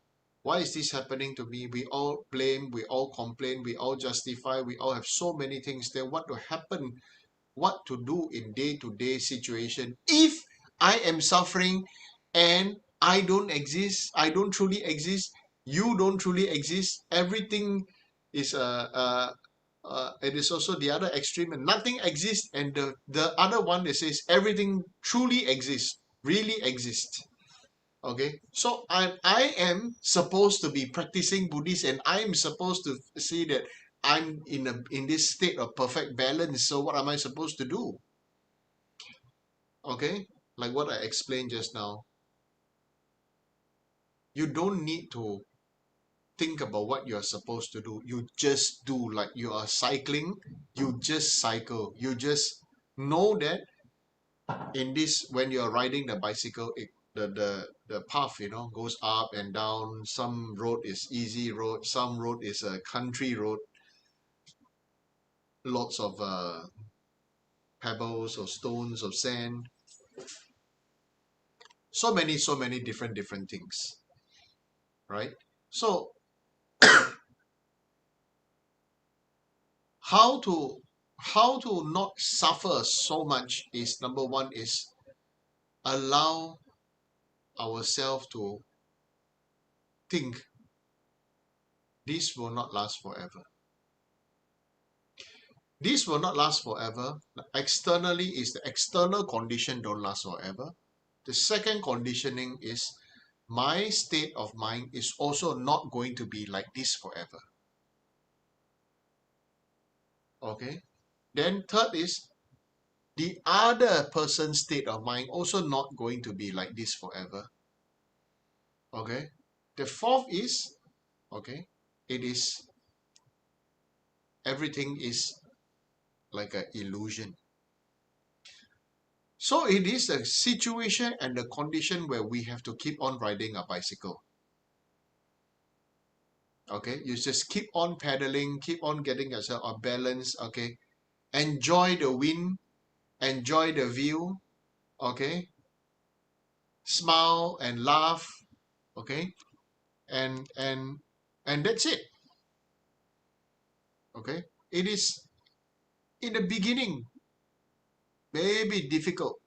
why is this happening to me? We all blame, we all complain, we all justify, we all have so many things. Then what to happen? What to do in day-to-day situation if I am suffering and I don't exist, I don't truly exist, you don't truly exist, everything is it is also the other extreme, and nothing exists, and the other one that says everything truly exists, really exists. Okay, so I am supposed to be practicing Buddhist, and I'm supposed to see that I'm in this state of perfect balance. So what am I supposed to do? Okay, like what I explained just now. You don't need to think about what you're supposed to do. You just do. Like you are cycling, you just cycle. You just know that in this, when you're riding the bicycle, the path goes up and down. Some road is easy road, some road is a country road, lots of pebbles or stones or sand, so many different things, right? So how to not suffer so much is, number one is allow ourselves to think this will not last forever. This will not last forever. Externally is the external condition don't last forever. The second conditioning is my state of mind is also not going to be like this forever. Okay. Then third is the other person's state of mind also not going to be like this forever. Okay. The fourth is, okay, it is everything is like an illusion. So it is a situation and a condition where we have to keep on riding a bicycle. Okay, you just keep on pedaling, keep on getting yourself a balance. Okay, enjoy the wind, enjoy the view. Okay, smile and laugh. Okay, and that's it. Okay, it is in the beginning maybe difficult,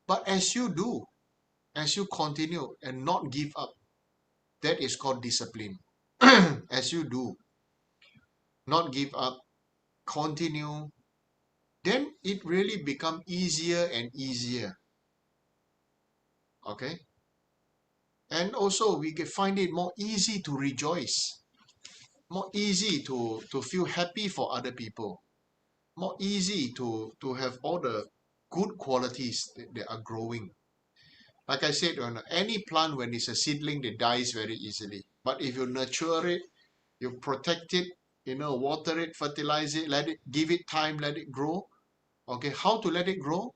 but as you do, as you continue and not give up, that is called discipline. As you do, not give up, continue, then it really become easier and easier. Okay, and also we can find it more easy to rejoice, more easy to feel happy for other people, more easy to have all the good qualities that are growing. Like I said, on any plant, when it's a seedling, it dies very easily. But if you nurture it, you protect it, water it, fertilize it, give it time, let it grow. Okay, how to let it grow?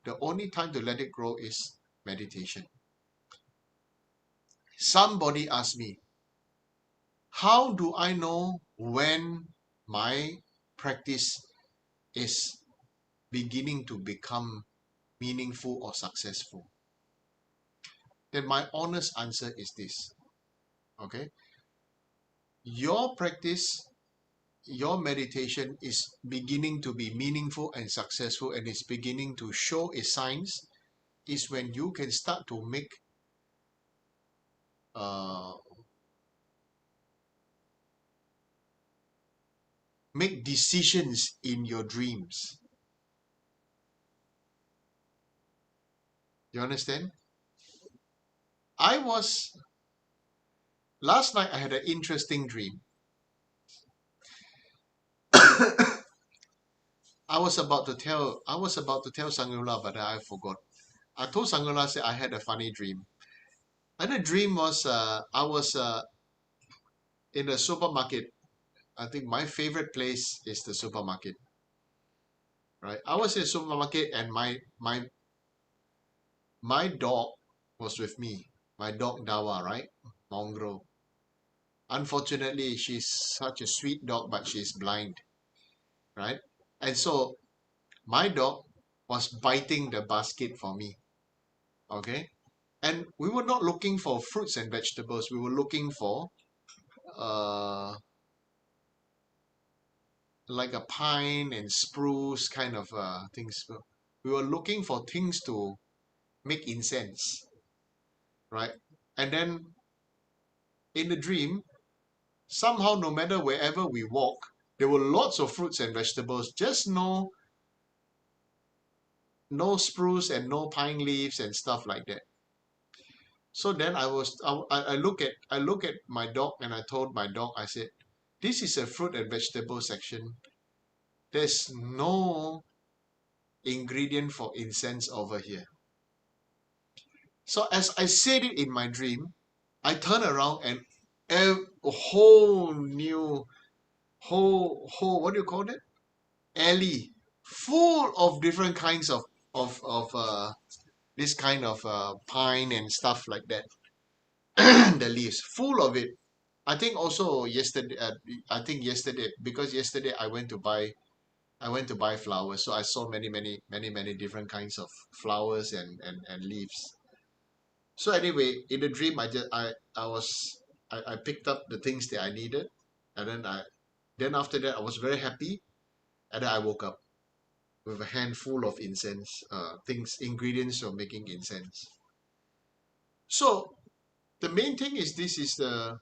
The only time to let it grow is meditation. Somebody asked me, how do I know when my practice is beginning to become meaningful or successful? Then my honest answer is this. Okay, your practice, your meditation is beginning to be meaningful and successful, and is beginning to show its signs, is when you can start to make decisions in your dreams. You understand? Last night I had an interesting dream. I was about to tell Sangula, but I forgot. I told Sangula, say I had a funny dream. And the dream was I was in a supermarket. I think my favorite place is the supermarket. Right? I was in a supermarket, and my dog was with me. My dog Dawa, right? Mongrel. Unfortunately, she's such a sweet dog, but she's blind. Right? And so my dog was biting the basket for me. Okay? And we were not looking for fruits and vegetables. We were looking for like a pine and spruce kind of things. We were looking for things to make incense, right? And then in the dream, somehow, no matter wherever we walk, there were lots of fruits and vegetables, just no spruce and no pine leaves and stuff like that. So then I look at my dog, and I told my dog, I said, this is a fruit and vegetable section. There's no ingredient for incense over here. So as I said it in my dream, I turn around, and a whole new, what do you call it? Alley full of different kinds of this kind of pine and stuff like that. The leaves full of it. I think also yesterday. Because yesterday I went to buy flowers, so I saw many different kinds of flowers and leaves. So anyway, in the dream, I picked up the things that I needed, and then after that I was very happy, and then I woke up with a handful of incense, ingredients for making incense. So the main thing is, this is the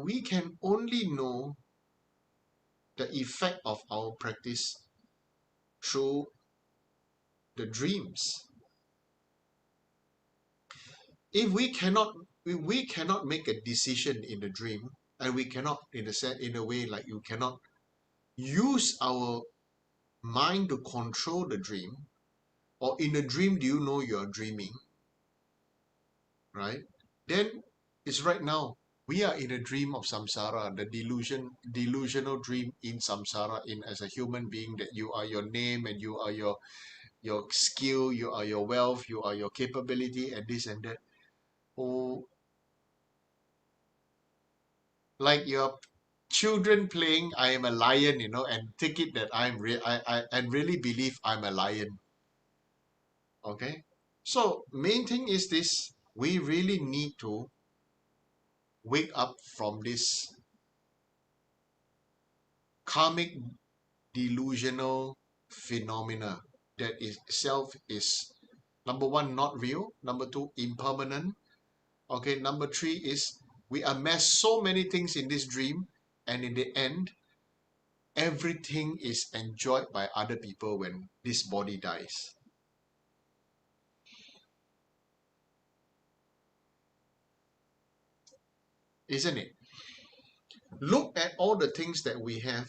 we can only know the effect of our practice through the dreams. If we cannot make a decision in the dream, and we cannot, in a way, like you cannot use our mind to control the dream, or in a dream do you know you're dreaming, right? Then it's right now we are in a dream of samsara, the delusional dream in samsara, in as a human being, that you are your name, and you are your skill, you are your wealth, you are your capability, and this and that. Oh, like your children playing I am a lion, and take it that I and really believe I'm a lion. Okay, so main thing is this: we really need to wake up from this karmic delusional phenomena that is self is, number one, not real, number two, impermanent. Okay, number three is we amass so many things in this dream, and in the end, everything is enjoyed by other people when this body dies. Isn't it? Look at all the things that we have.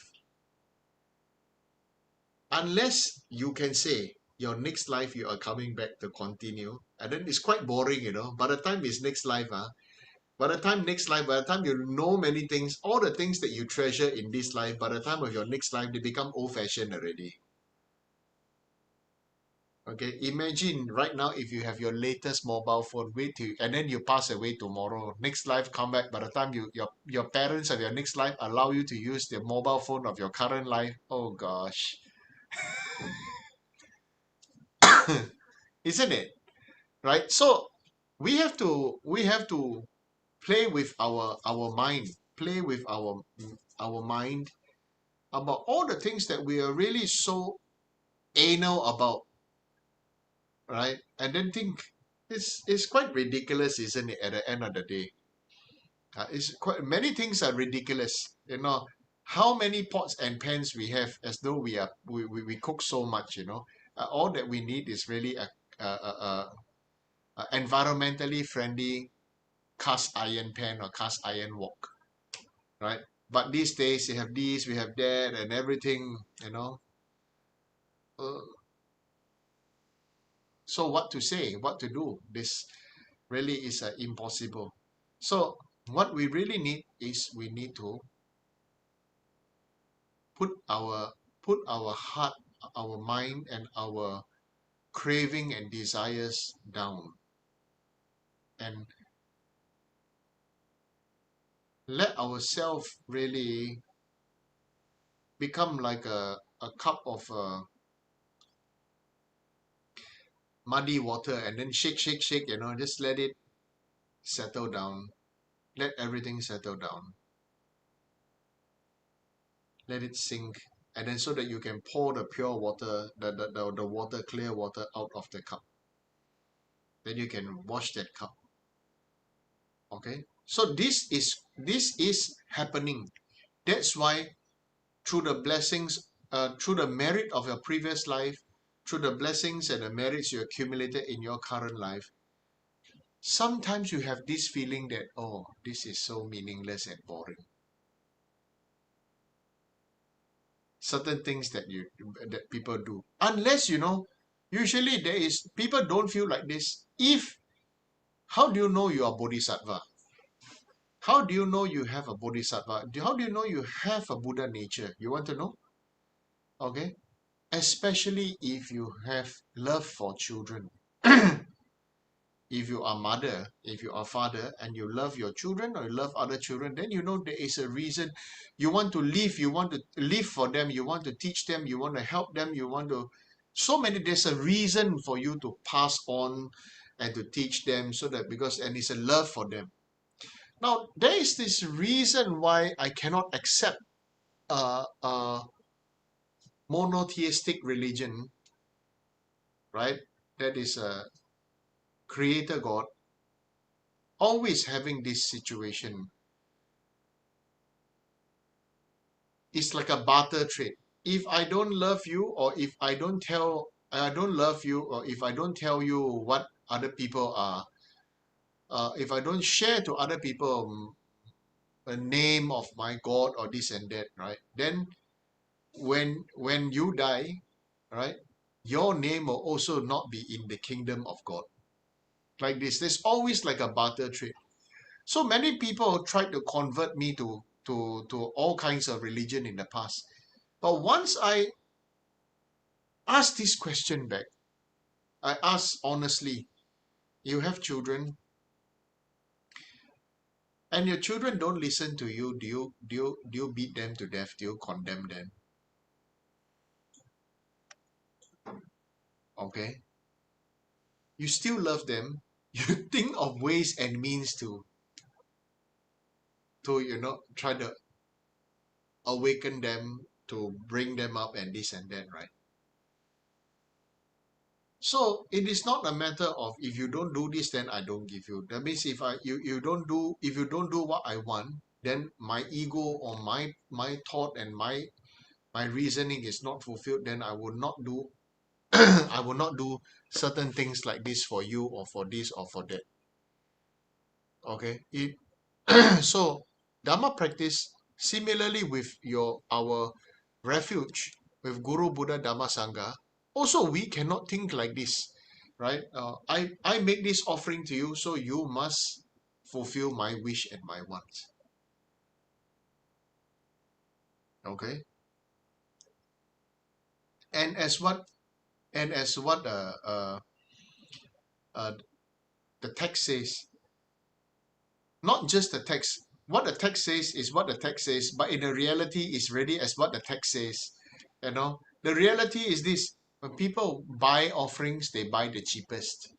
Unless you can say your next life you are coming back to continue, and then it's quite boring, By the time it's next life, by the time you know many things, all the things that you treasure in this life, by the time of your next life, they become old-fashioned already. Okay, imagine right now if you have your latest mobile phone, wait till, and then you pass away tomorrow. Next life come back. By the time your parents of your next life allow you to use the mobile phone of your current life, oh gosh, isn't it? Right? So we have to play with our mind, play with our mind about all the things that we are really so anal about, right? And then think it's quite ridiculous, isn't it? At the end of the day, it's quite many things are ridiculous. How many pots and pans we have, as though we cook so much. All that we need is really a environmentally friendly cast iron pan or cast iron wok, right? But these days they have this, we have that, and everything. Uh, so what to say, what to do? This really is impossible. So what we really need is we need to put our heart, our mind, and our craving and desires down, and let ourselves really become like a cup of muddy water, and then shake, shake, shake, just let it settle down. Let everything settle down. Let it sink. And then so that you can pour the pure water, the water, clear water out of the cup. Then you can wash that cup. Okay? So this is happening. That's why through the blessings, through the merit of your previous life, through the blessings and the merits you accumulated in your current life, sometimes you have this feeling that, oh, this is so meaningless and boring. Certain things that people do, unless usually there is people don't feel like this. How do you know you are bodhisattva? How do you know you have a bodhisattva? How do you know you have a Buddha nature? You want to know? Okay, especially if you have love for children. If you are mother, if you are father, and you love your children or you love other children, then there is a reason. You want to live for them, you want to teach them, you want to help them, there's a reason for you to pass on and to teach them, and it's a love for them. Now, there is this reason why I cannot accept a monotheistic religion, right? That is a creator God always having this situation it's like a barter trade. If I don't love you, or if I don't love you, or if I don't tell you what other people are, if I don't share to other people a name of my God or this and that, right? Then when you die, right, your name will also not be in the kingdom of God. Like this, there's always like a barter trade. So many people tried to convert me to all kinds of religion in the past. But once I asked this question back, I asked honestly, you have children, and your children don't listen to you, do you beat them to death? Do you condemn them? Okay? You still love them. You think of ways and means to try to awaken them, to bring them up and this and that, right? So it is not a matter of, if you don't do this, then I don't give you. That means if you don't do what I want, then my ego or my thought and my reasoning is not fulfilled, then I will not do I will not do certain things like this for you, or for this or for that. Okay? So Dharma practice, similarly with our refuge, with Guru, Buddha, Dhamma, Sangha, also we cannot think like this, right? I make this offering to you, so you must fulfill my wish and my wants. Okay? And as what the text says, not just the text. What the text says is what the text says, but in the reality is really as what the text says. The reality is this: when people buy offerings, they buy the cheapest.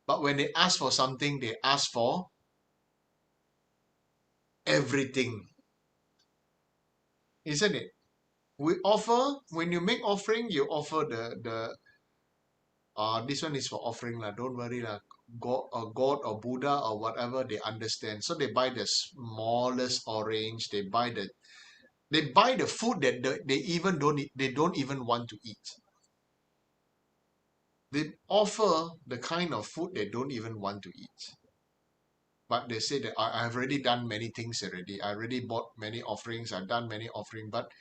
But when they ask for something, they ask for everything. Isn't it? We offer, when you make offering, you offer this one is for offering lah. Don't worry lah. God or Buddha or whatever, they understand. So they buy the smallest orange. They buy the food that they don't even want to eat. They offer the kind of food they don't even want to eat. But they say that I've already done many things already. I already bought many offerings. I've done many offerings. But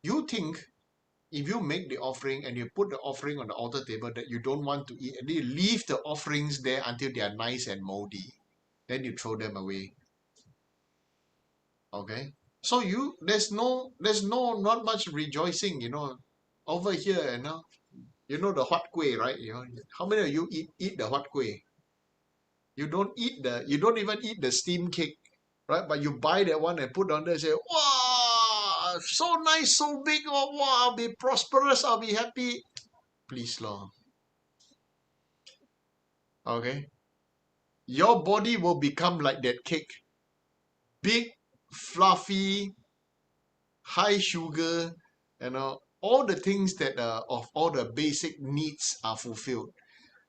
you think, if you make the offering and you put the offering on the altar table that you don't want to eat, and you leave the offerings there until they are nice and moldy, then you throw them away. Okay? So there's not much rejoicing, over here, the hot kueh, right? How many of you eat the hot kueh? You don't even eat the steamed cake, right? But you buy that one and put on there and say, wow, so nice, so big, oh, wow, I'll be prosperous, I'll be happy. Please, Lord. Okay? Your body will become like that cake. Big, fluffy, high sugar, all the things that of all the basic needs are fulfilled.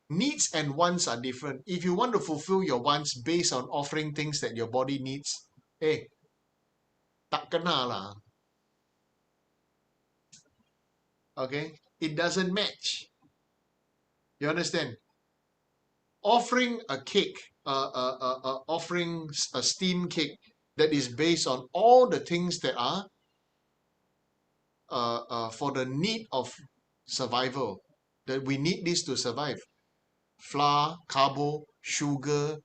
Needs and wants are different. If you want to fulfill your wants based on offering things that your body needs, tak kena lah. Okay? It doesn't match. You understand? Offering a cake, offering a steamed cake that is based on all the things that are for the need of survival, that we need this to survive. Flour, carbo, sugar,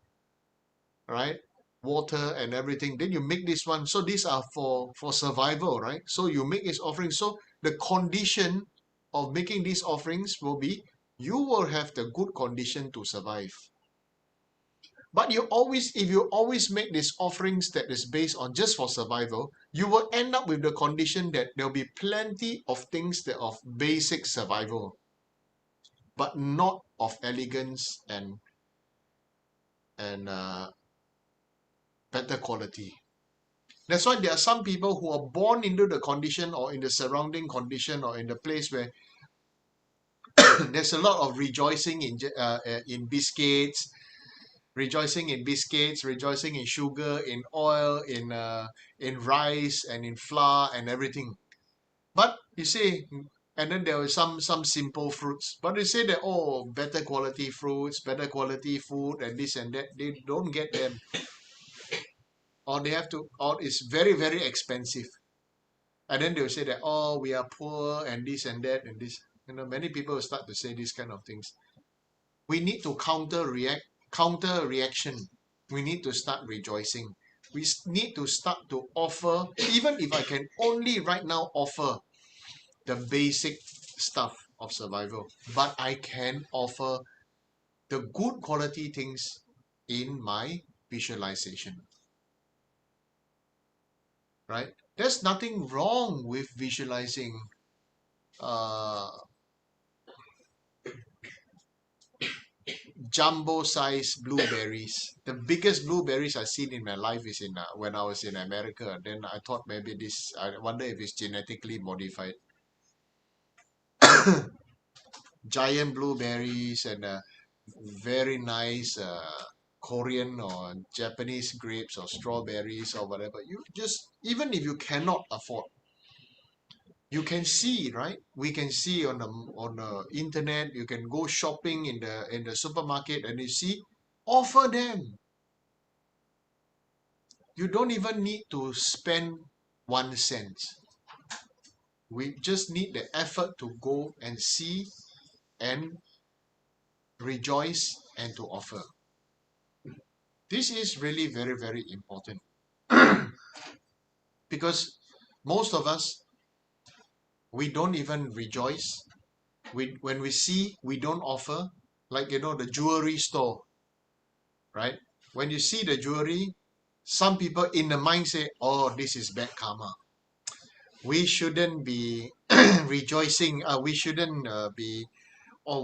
right? Water and everything. Then you make this one. So these are for survival, right? So you make this offering. So the condition of making these offerings will be, you will have the good condition to survive. But if you always make these offerings that is based on just for survival, you will end up with the condition that there'll be plenty of things that of basic survival, but not of elegance and better quality. That's why there are some people who are born into the condition, or in the surrounding condition, or in the place where there's a lot of rejoicing in biscuits, rejoicing in biscuits, rejoicing in sugar, in oil, in rice, and in flour and everything. But you see, and then there were some simple fruits. But they say that, oh, better quality fruits, better quality food, and this and that. They don't get them, or they have to, or it's very, very expensive. And then they'll say that, oh, we are poor and this and that and this. You know, many people will start to say these kind of things. We need to counter reaction. We need to start rejoicing. We need to start to offer, even if I can only right now offer the basic stuff of survival, but I can offer the good quality things in my visualization. Right? There's nothing wrong with visualizing jumbo-sized blueberries. The biggest blueberries I've seen in my life is in when I was in America. Then I thought maybe this, I wonder if it's genetically modified. Giant blueberries and very nice Korean or Japanese grapes or strawberries or whatever. You just, even if you cannot afford, you can see, right? We can see on the internet. You can go shopping in the supermarket and you see, offer them. You don't even need to spend 1 cent. We just need the effort to go and see and rejoice and to offer. This is really very, very important. Because most of us, we don't even rejoice. When we see, we don't offer. Like, the jewelry store, right? When you see the jewelry, some people in the mind say, oh, this is bad karma. We shouldn't be rejoicing. We shouldn't be,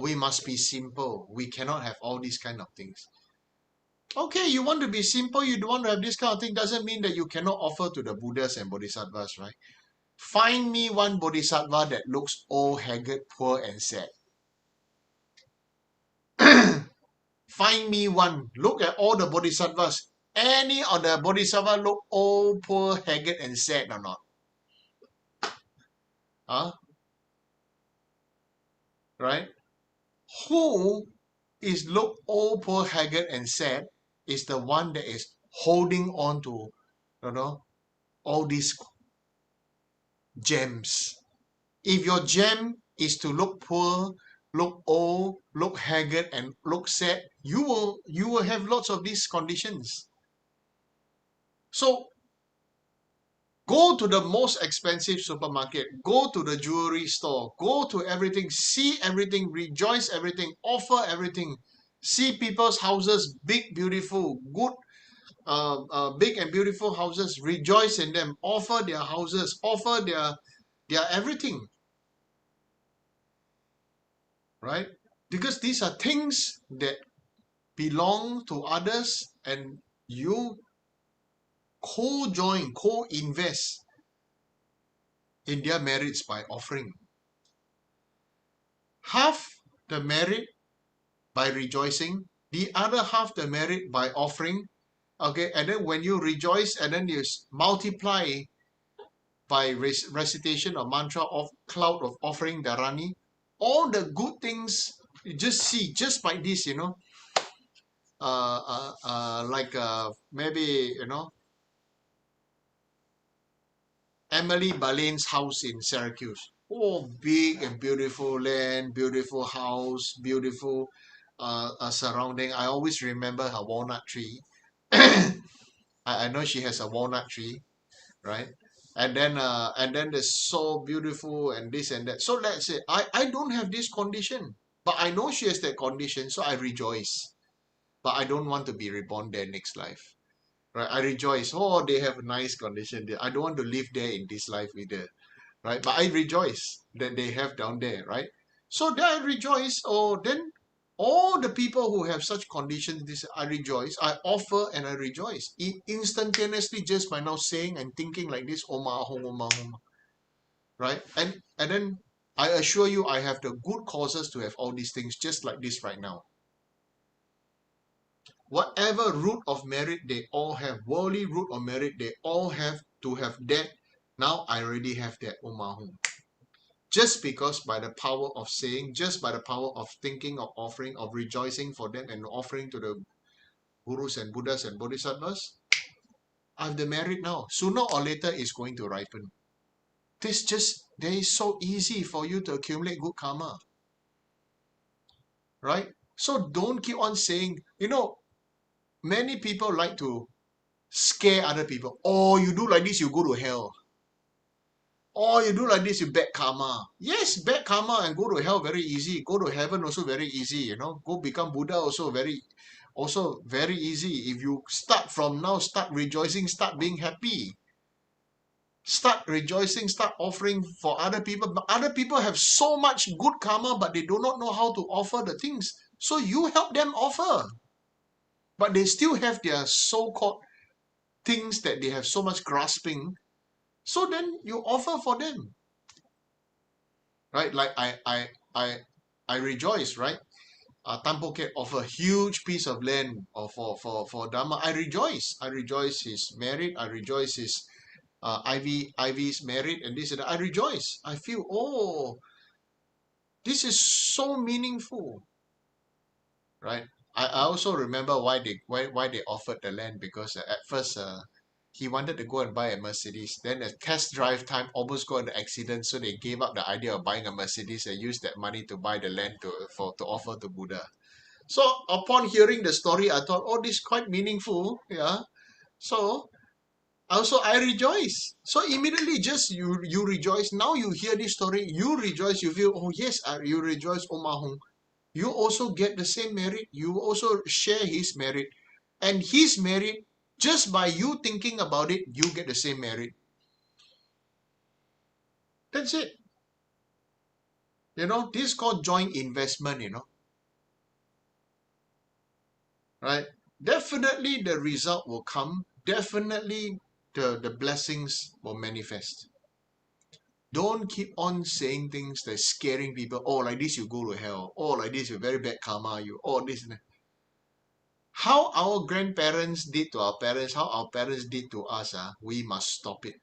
we must be simple. We cannot have all these kind of things. Okay, you want to be simple, you don't want to have this kind of thing, doesn't mean that you cannot offer to the Buddhas and Bodhisattvas, right? Find me one Bodhisattva that looks old, haggard, poor, and sad. Find me one. Look at all the Bodhisattvas. Any of the Bodhisattva look old, poor, haggard, and sad or not? Huh? Right? Who is look old, poor, haggard, and sad is the one that is holding on to, all these gems. If your gem is to look poor, look old, look haggard, and look sad, you will have lots of these conditions. So go to the most expensive supermarket, go to the jewelry store, go to everything, see everything, rejoice everything, offer everything. See people's houses, big, beautiful, good, big and beautiful houses, rejoice in them, offer their houses, offer their everything. Right? Because these are things that belong to others and you co-join, co-invest in their merits by offering. Half the merit by rejoicing, the other half the merit by offering. Okay, and then when you rejoice and then you multiply by recitation of mantra of cloud of offering dharani, all the good things you just see just by this, like maybe Emily Balene's house in Syracuse. Oh, big and beautiful land, beautiful house, beautiful surrounding. I always remember her walnut tree. I know she has a walnut tree, right? And then it's so beautiful and this and that. So let's say I don't have this condition, but I know she has that condition, so I rejoice. But I don't want to be reborn there next life. Right? I rejoice. Oh, they have a nice condition there. I don't want to live there in this life either. Right? But I rejoice that they have down there, right? So then I rejoice. Oh, then all the people who have such conditions, this I rejoice. I offer and I rejoice. Instantaneously just by now saying and thinking like this, Oma Ahong, Oma Ahong. Right? And then I assure you I have the good causes to have all these things just like this right now. whatever root of merit they all have, worldly root of merit, they all have to have that. Now I already have that, Umahung. Just because by the power of saying, just by the power of thinking, of offering, of rejoicing for them and offering to the gurus and Buddhas and Bodhisattvas, I have the merit now. Sooner or later it's going to ripen. There is so easy for you to accumulate good karma. Right? So don't keep on saying, many people like to scare other people. Oh, you do like this, you go to hell. Oh, you do like this, you bad karma. Yes, bad karma and go to hell very easy. Go to heaven also very easy, Go become Buddha also very easy. If you start from now, start rejoicing, start being happy. Start rejoicing, start offering for other people. But other people have so much good karma, but they do not know how to offer the things. So you help them offer. But they still have their so-called things that they have so much grasping. So then you offer for them. Right? Like I rejoice, right? Tampoke offer a huge piece of land for Dharma. I rejoice. I rejoice his merit. I rejoice his Ivy's merit and this and that. I rejoice. I feel, oh, this is so meaningful. Right? I also remember why they offered the land, because at first he wanted to go and buy a Mercedes. Then a test drive time almost got into accident, so they gave up the idea of buying a Mercedes and used that money to buy the land to offer to Buddha. So upon hearing the story, I thought, oh, this is quite meaningful. Yeah. So also I rejoice. So immediately just you rejoice. Now you hear this story, you rejoice, you feel, oh yes, you rejoice, Omahung. You also get the same merit. You also share his merit. And his merit, just by you thinking about it, you get the same merit. That's it. This is called joint investment, Right? Definitely the result will come. Definitely the blessings will manifest. Don't keep on saying things that's scaring people. Oh, like this you go to hell. Oh, like this you very bad karma. This and that. How our grandparents did to our parents, how our parents did to us, we must stop it.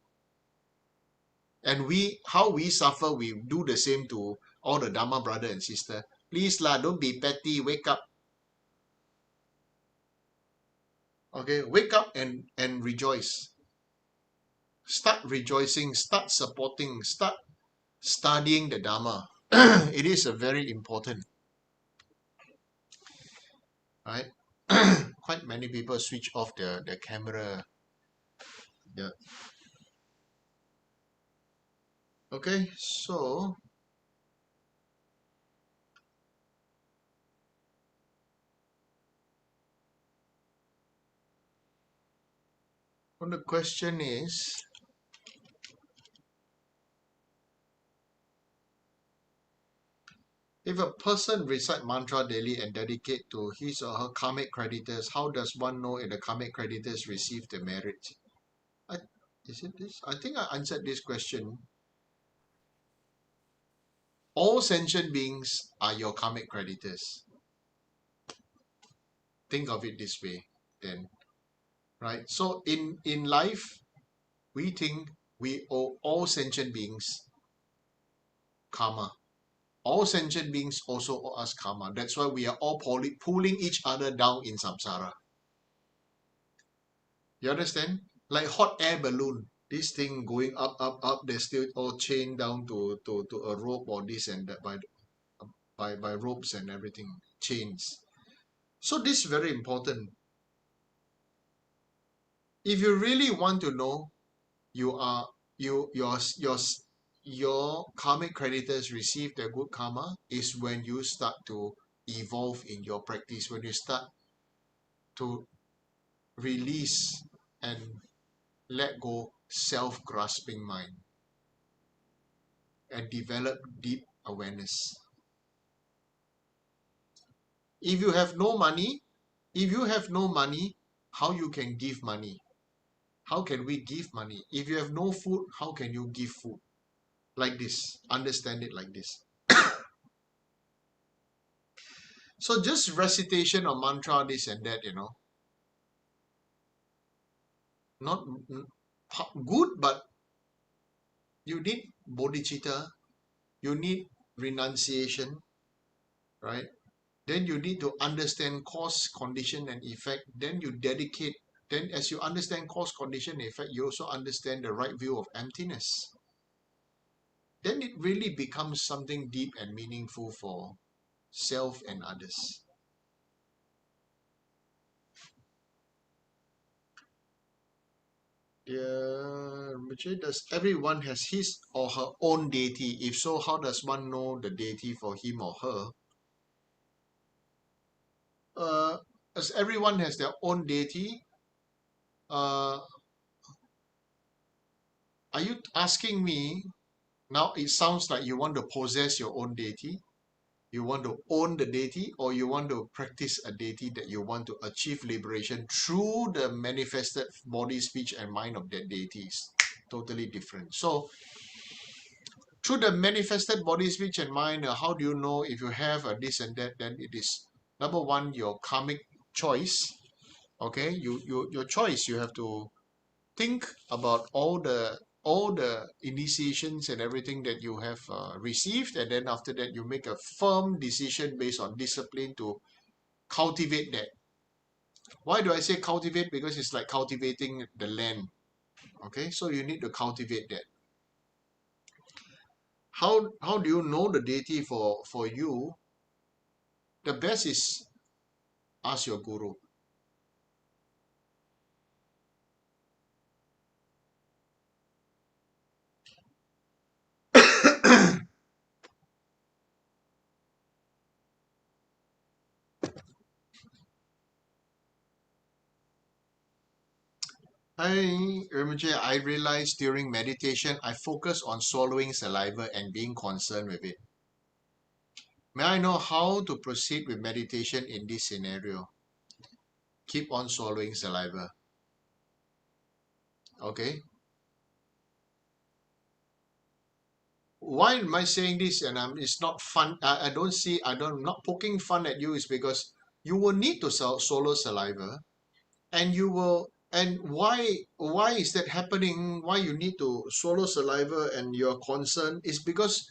And how we suffer, we do the same to all the Dharma brother and sister. Please lah, don't be petty, wake up. Okay, wake up and rejoice. Start rejoicing, start supporting, start studying the Dharma. It is a very important. Right? Quite many people switch off the camera. Yeah. Okay, so the question is, if a person recite mantra daily and dedicate to his or her karmic creditors, how does one know if the karmic creditors receive the merit? Is it this? I think I answered this question. All sentient beings are your karmic creditors. Think of it this way, then. Right? So in life, we think we owe all sentient beings karma. All sentient beings also owe us karma. That's why we are all pulling each other down in samsara. You understand? Like hot air balloon. This thing going up, up, up, they're still all chained down to a rope or this and that by ropes and everything, chains. So this is very important. If you really want to know, your karmic creditors receive their good karma is when you start to evolve in your practice, when you start to release and let go self-grasping mind and develop deep awareness. If you have no money, how you can give money? How can we give money? If you have no food, how can you give food? Like this. Understand it like this. So just recitation or mantra, this and that, not good, but you need bodhicitta, you need renunciation, right? Then you need to understand cause, condition, and effect. Then you dedicate. Then as you understand cause, condition, and effect, you also understand the right view of emptiness. Then it really becomes something deep and meaningful for self and others. Yeah, does everyone has his or her own deity? If so, how does one know the deity for him or her? As everyone has their own deity, are you asking me now? It sounds like you want to possess your own deity, you want to own the deity, or you want to practice a deity that you want to achieve liberation through the manifested body, speech, and mind of that deity is totally different. So through the manifested body, speech, and mind, how do you know if you have a this and that? Then it is number one, your karmic choice. Okay, your choice. You have to think about all the initiations and everything that you have received, and then after that you make a firm decision based on discipline to cultivate that. Why do I say cultivate? Because it's like cultivating the land. Okay, so you need to cultivate that. How do you know the deity for you? The best is ask your guru. I realized during meditation, I focus on swallowing saliva and being concerned with it. May I know how to proceed with meditation in this scenario? Keep on swallowing saliva. Okay? Why am I saying this? And it's not fun. I'm not poking fun at you, is because you will need to swallow saliva, and you will. And why is that happening? Why you need to swallow saliva and you're concerned is because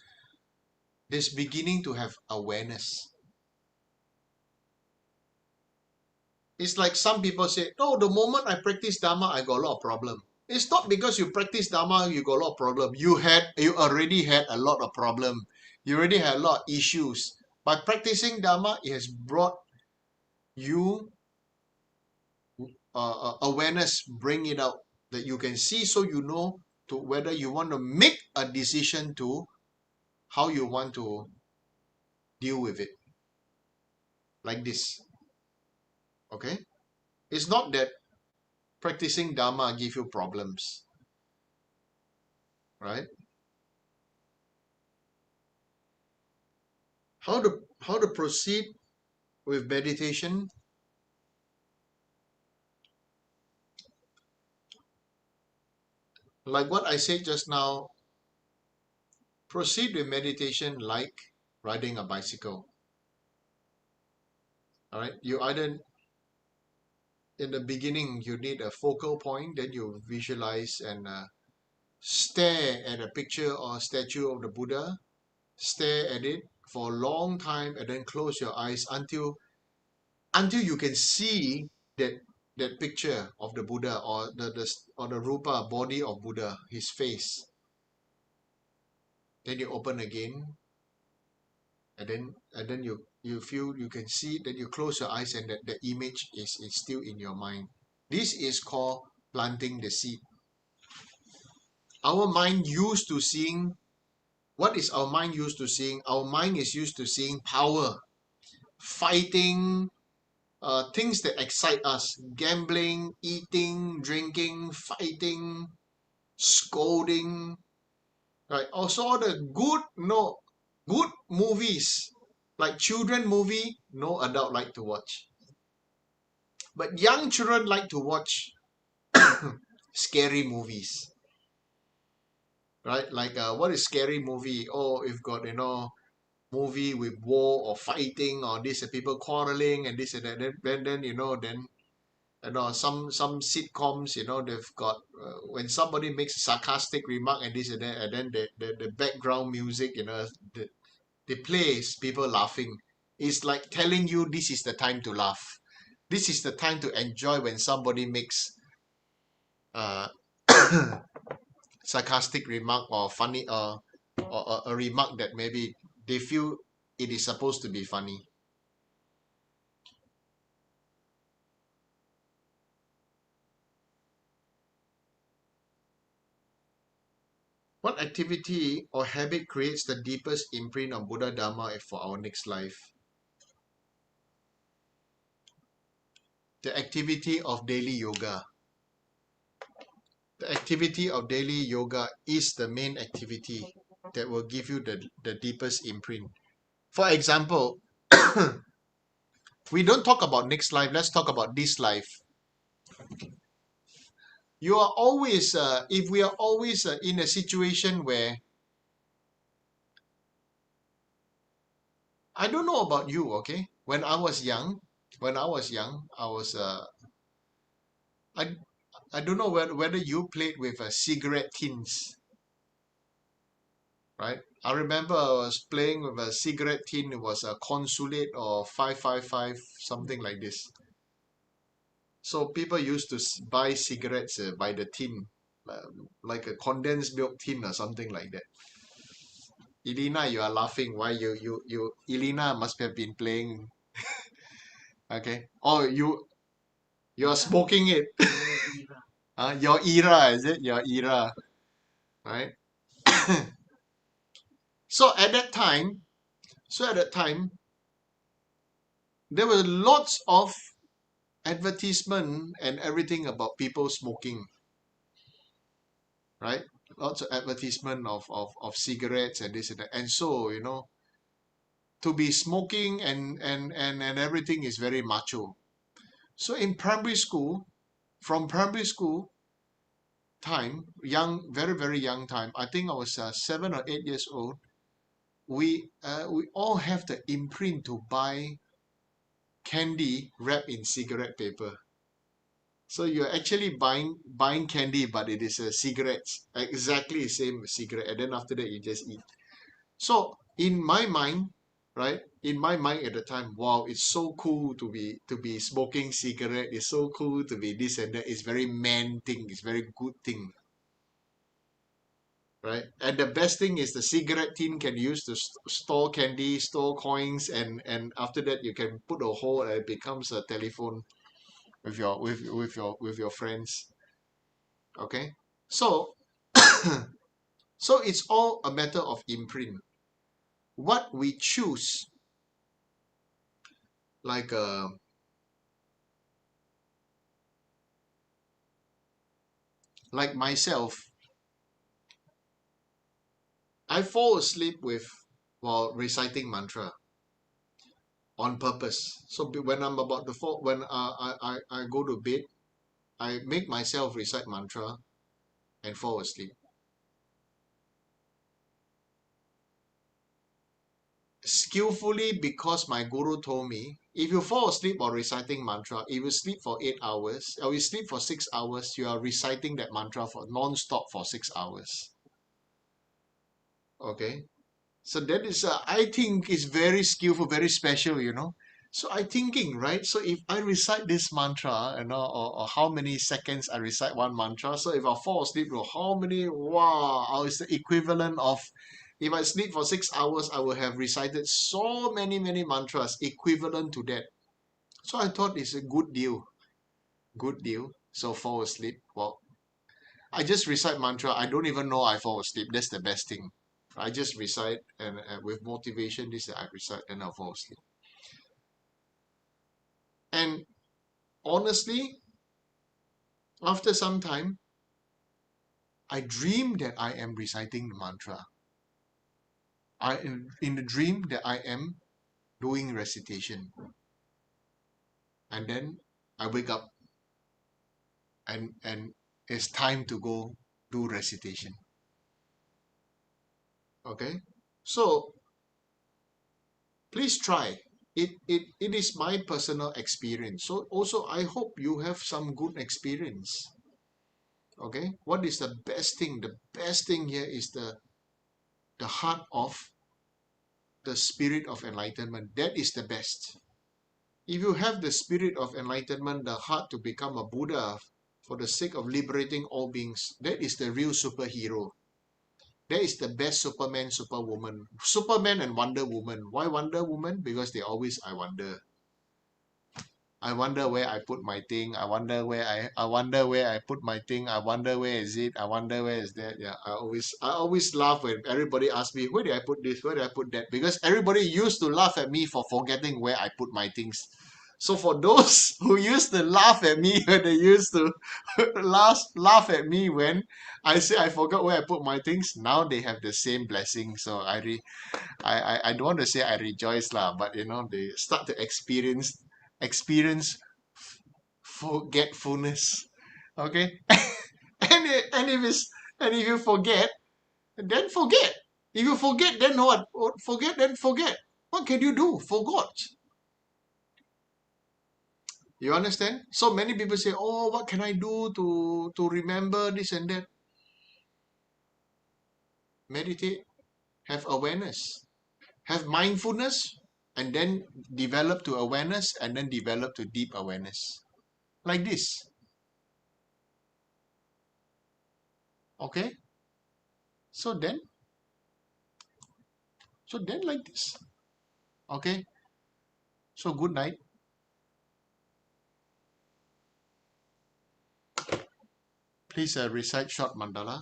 there's beginning to have awareness. It's like some people say, no, the moment I practice Dharma, I got a lot of problem. It's not because you practice Dharma, you got a lot of problem. You already had a lot of problem. You already had a lot of issues. By practicing Dharma, it has brought you awareness, bring it out that you can see, so you know to whether you want to make a decision to how you want to deal with it. Like this. Okay? It's not that practicing Dharma give you problems. Right? How to proceed with meditation? Like what I said just now, proceed with meditation like riding a bicycle. All right, you either in the beginning you need a focal point, then you visualize and stare at a picture or a statue of the Buddha, stare at it for a long time, and then close your eyes until you can see that picture of the Buddha, or the rupa, body of Buddha, his face. Then you open again, and then you feel you can see, then you close your eyes, and the image is still in your mind. This is called planting the seed. Our mind used to seeing, what is our mind used to seeing? Our mind is used to seeing power, fighting, things that excite us, gambling, eating, drinking, fighting, scolding, right? Also all the good movies, like children movie, no adult like to watch. But young children like to watch scary movies. Right? Like what is scary movie? Oh, you've got, movie with war or fighting or this and people quarreling and this and that. Then some sitcoms, they've got when somebody makes a sarcastic remark and this and that, and then the background music, they plays people laughing. It's like telling you this is the time to laugh. This is the time to enjoy when somebody makes uh, sarcastic remark or funny or a remark that maybe they feel it is supposed to be funny. What activity or habit creates the deepest imprint of Buddha Dharma for our next life? The activity of daily yoga. The activity of daily yoga is the main activity that will give you the deepest imprint. For example, we don't talk about next life, let's talk about this life. You are always, if we are always in a situation where, I don't know about you, okay? When I was young, I was, I don't know whether you played with cigarette tins, right? I remember I was playing with a cigarette tin. It was a Consulate or 555, something like this. So people used to buy cigarettes by the tin, like a condensed milk tin or something like that. Elena, you are laughing. Why Elena must have been playing. Okay. Oh, you are smoking it. Your era, is it? Your era, right? So at that time, there were lots of advertisement and everything about people smoking, right? Lots of advertisement of cigarettes and this and that. And so, to be smoking and everything is very macho. So in primary school, from primary school time, young, very, very young time, I think I was 7 or 8 years old, we all have the imprint to buy candy wrapped in cigarette paper. So you're actually buying candy, but it is a cigarettes, exactly the same cigarette, and then after that you just eat. So in my mind, right? In my mind at the time, wow, it's so cool to be smoking cigarette. It's so cool to be this and that. It's very man thing. It's very good thing, right? And the best thing is the cigarette tin can use to store candy, store coins, and after that you can put a hole and it becomes a telephone with your friends. Okay, so so it's all a matter of imprint. What we choose, like myself, I fall asleep while reciting mantra on purpose. So when I'm about to fall, when I go to bed, I make myself recite mantra and fall asleep. Skillfully, because my guru told me, if you fall asleep while reciting mantra, if you sleep for 8 hours, or you sleep for 6 hours, you are reciting that mantra for non-stop for 6 hours. Okay? So that is, I think, is very skillful, very special, So I thinking, right? So if I recite this mantra, or how many seconds I recite one mantra, so if I fall asleep, how many, wow, it's the equivalent of, if I sleep for 6 hours, I will have recited so many, many mantras equivalent to that. So I thought it's a good deal. Good deal. So fall asleep. Well, I just recite mantra. I don't even know I fall asleep. That's the best thing. I just recite and with motivation, this I recite and I fall asleep. And honestly, after some time, I dream that I am reciting the mantra. In the dream that I am doing recitation. And then I wake up and it's time to go do recitation. Okay? So Please try. It is my personal experience. So also I hope you have some good experience. Okay, what is the best thing? The best thing here is the heart of the spirit of enlightenment. That is the best. If you have the spirit of enlightenment, the heart to become a Buddha for the sake of liberating all beings, that is the real superhero. That is the best Superman, Superwoman. Superman and Wonder Woman. Why Wonder Woman? Because they always, I wonder. I wonder where I put my thing. I wonder where I wonder where I put my thing. I wonder where is it. I wonder where is that. Yeah, I always laugh when everybody asks me, where did I put this? Where did I put that? Because everybody used to laugh at me for forgetting where I put my things. So for those who used to laugh at me when they used to laugh at me when I say I forgot where I put my things, now they have the same blessing. So I don't want to say I rejoice lah, but they start to experience forgetfulness. Okay. And if you forget, then forget. If you forget, then what? Forget, then forget. What can you do? Forgot. You understand? So many people say, oh, what can I do to remember this and that? Meditate, have awareness, have mindfulness, and then develop to awareness, and then develop to deep awareness. Like this. Okay? So then like this. Okay? So good night. Please recite short mandala.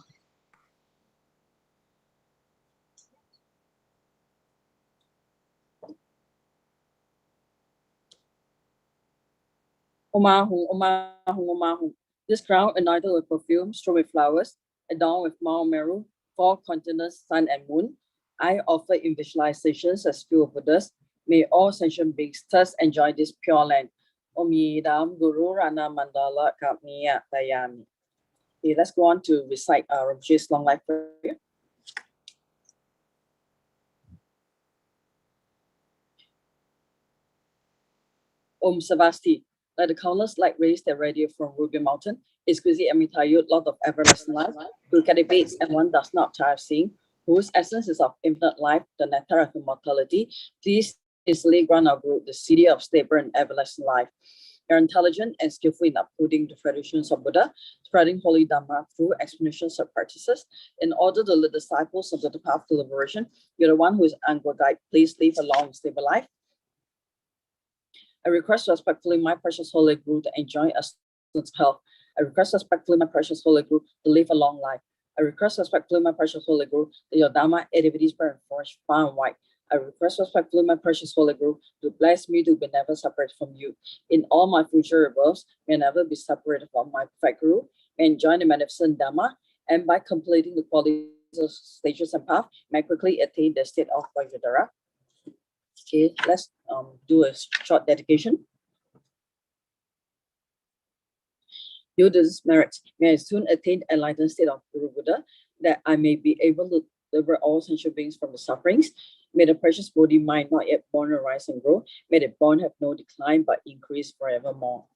Omahu, Omahu, Omahu. This crown anointed with perfume, strewn with flowers, adorned with Mount Meru, 4 continents, sun and moon. I offer in visualizations as pure Buddhas. May all sentient beings thus enjoy this pure land. Om Yidam Guru Rana Mandala Kapniya Dayami. Okay, let's go on to recite Rinpoche's long life prayer. Om Savasti. Like the countless light rays that radiate from Ruby Mountain, exquisite Amitayut, Lord of everlasting life, who captivates and one does not tire of seeing, whose essence is of infinite life, the nectar of immortality, please easily grant our group the city of stable and everlasting life. You're intelligent and skillful in upholding the traditions of Buddha, spreading holy Dharma through explanations of practices. In order to lead disciples onto the path to liberation, you're the one who is anchor guide. Please live a long, stable life. I request respectfully my precious Holy Guru to enjoy a sense of health. I request respectfully my precious Holy Guru to live a long life. I request respectfully my precious Holy Guru that your Dharma activities burn forest far and wide. I request respectfully my precious Holy Guru to bless me to be never separated from you. In all my future rebirths, may I never be separated from my perfect Guru, may enjoy the magnificent Dharma, and by completing the qualities of stages and path, may I quickly attain the state of Vajradhara. Okay, let's do a short dedication. Due to this merit, may I soon attain the enlightened state of Guru Buddha, that I may be able to deliver all sentient beings from the sufferings. May the precious Bodhi mind not yet born arise and grow. May the born have no decline but increase forevermore.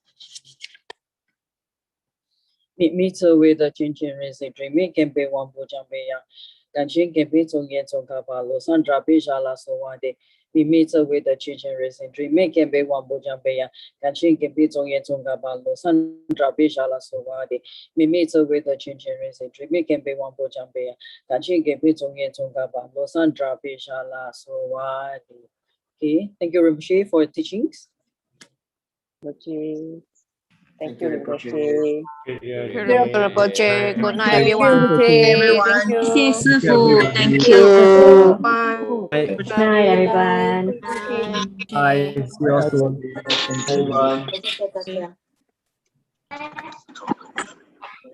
Meet me to with the chin chin raise a dream, me can be one bojambeya. Ganchin can be to get on Kapalo, Sandra Bijala so one day. We meet with the children raising dream, make can be one bojambeya. Ganchin can be to get on Kapalo, Sandra Bijala so one day. We meet with the children raising dream, make can be one bojambeya. Ganchin can be to get on Kapalo, Sandra Bijala so one day. Okay, thank you, Rinpoche, for your teachings. Okay. Thank you, Rinpoche. Rinpoche. Thank you, Rinpoche. Good night, Thank you, everyone. Everyone. Thank Stay you. safe, Sifu. Thank Thank you. you. Bye. Good night, everyone. Bye. See you all soon. Thank you. Bye.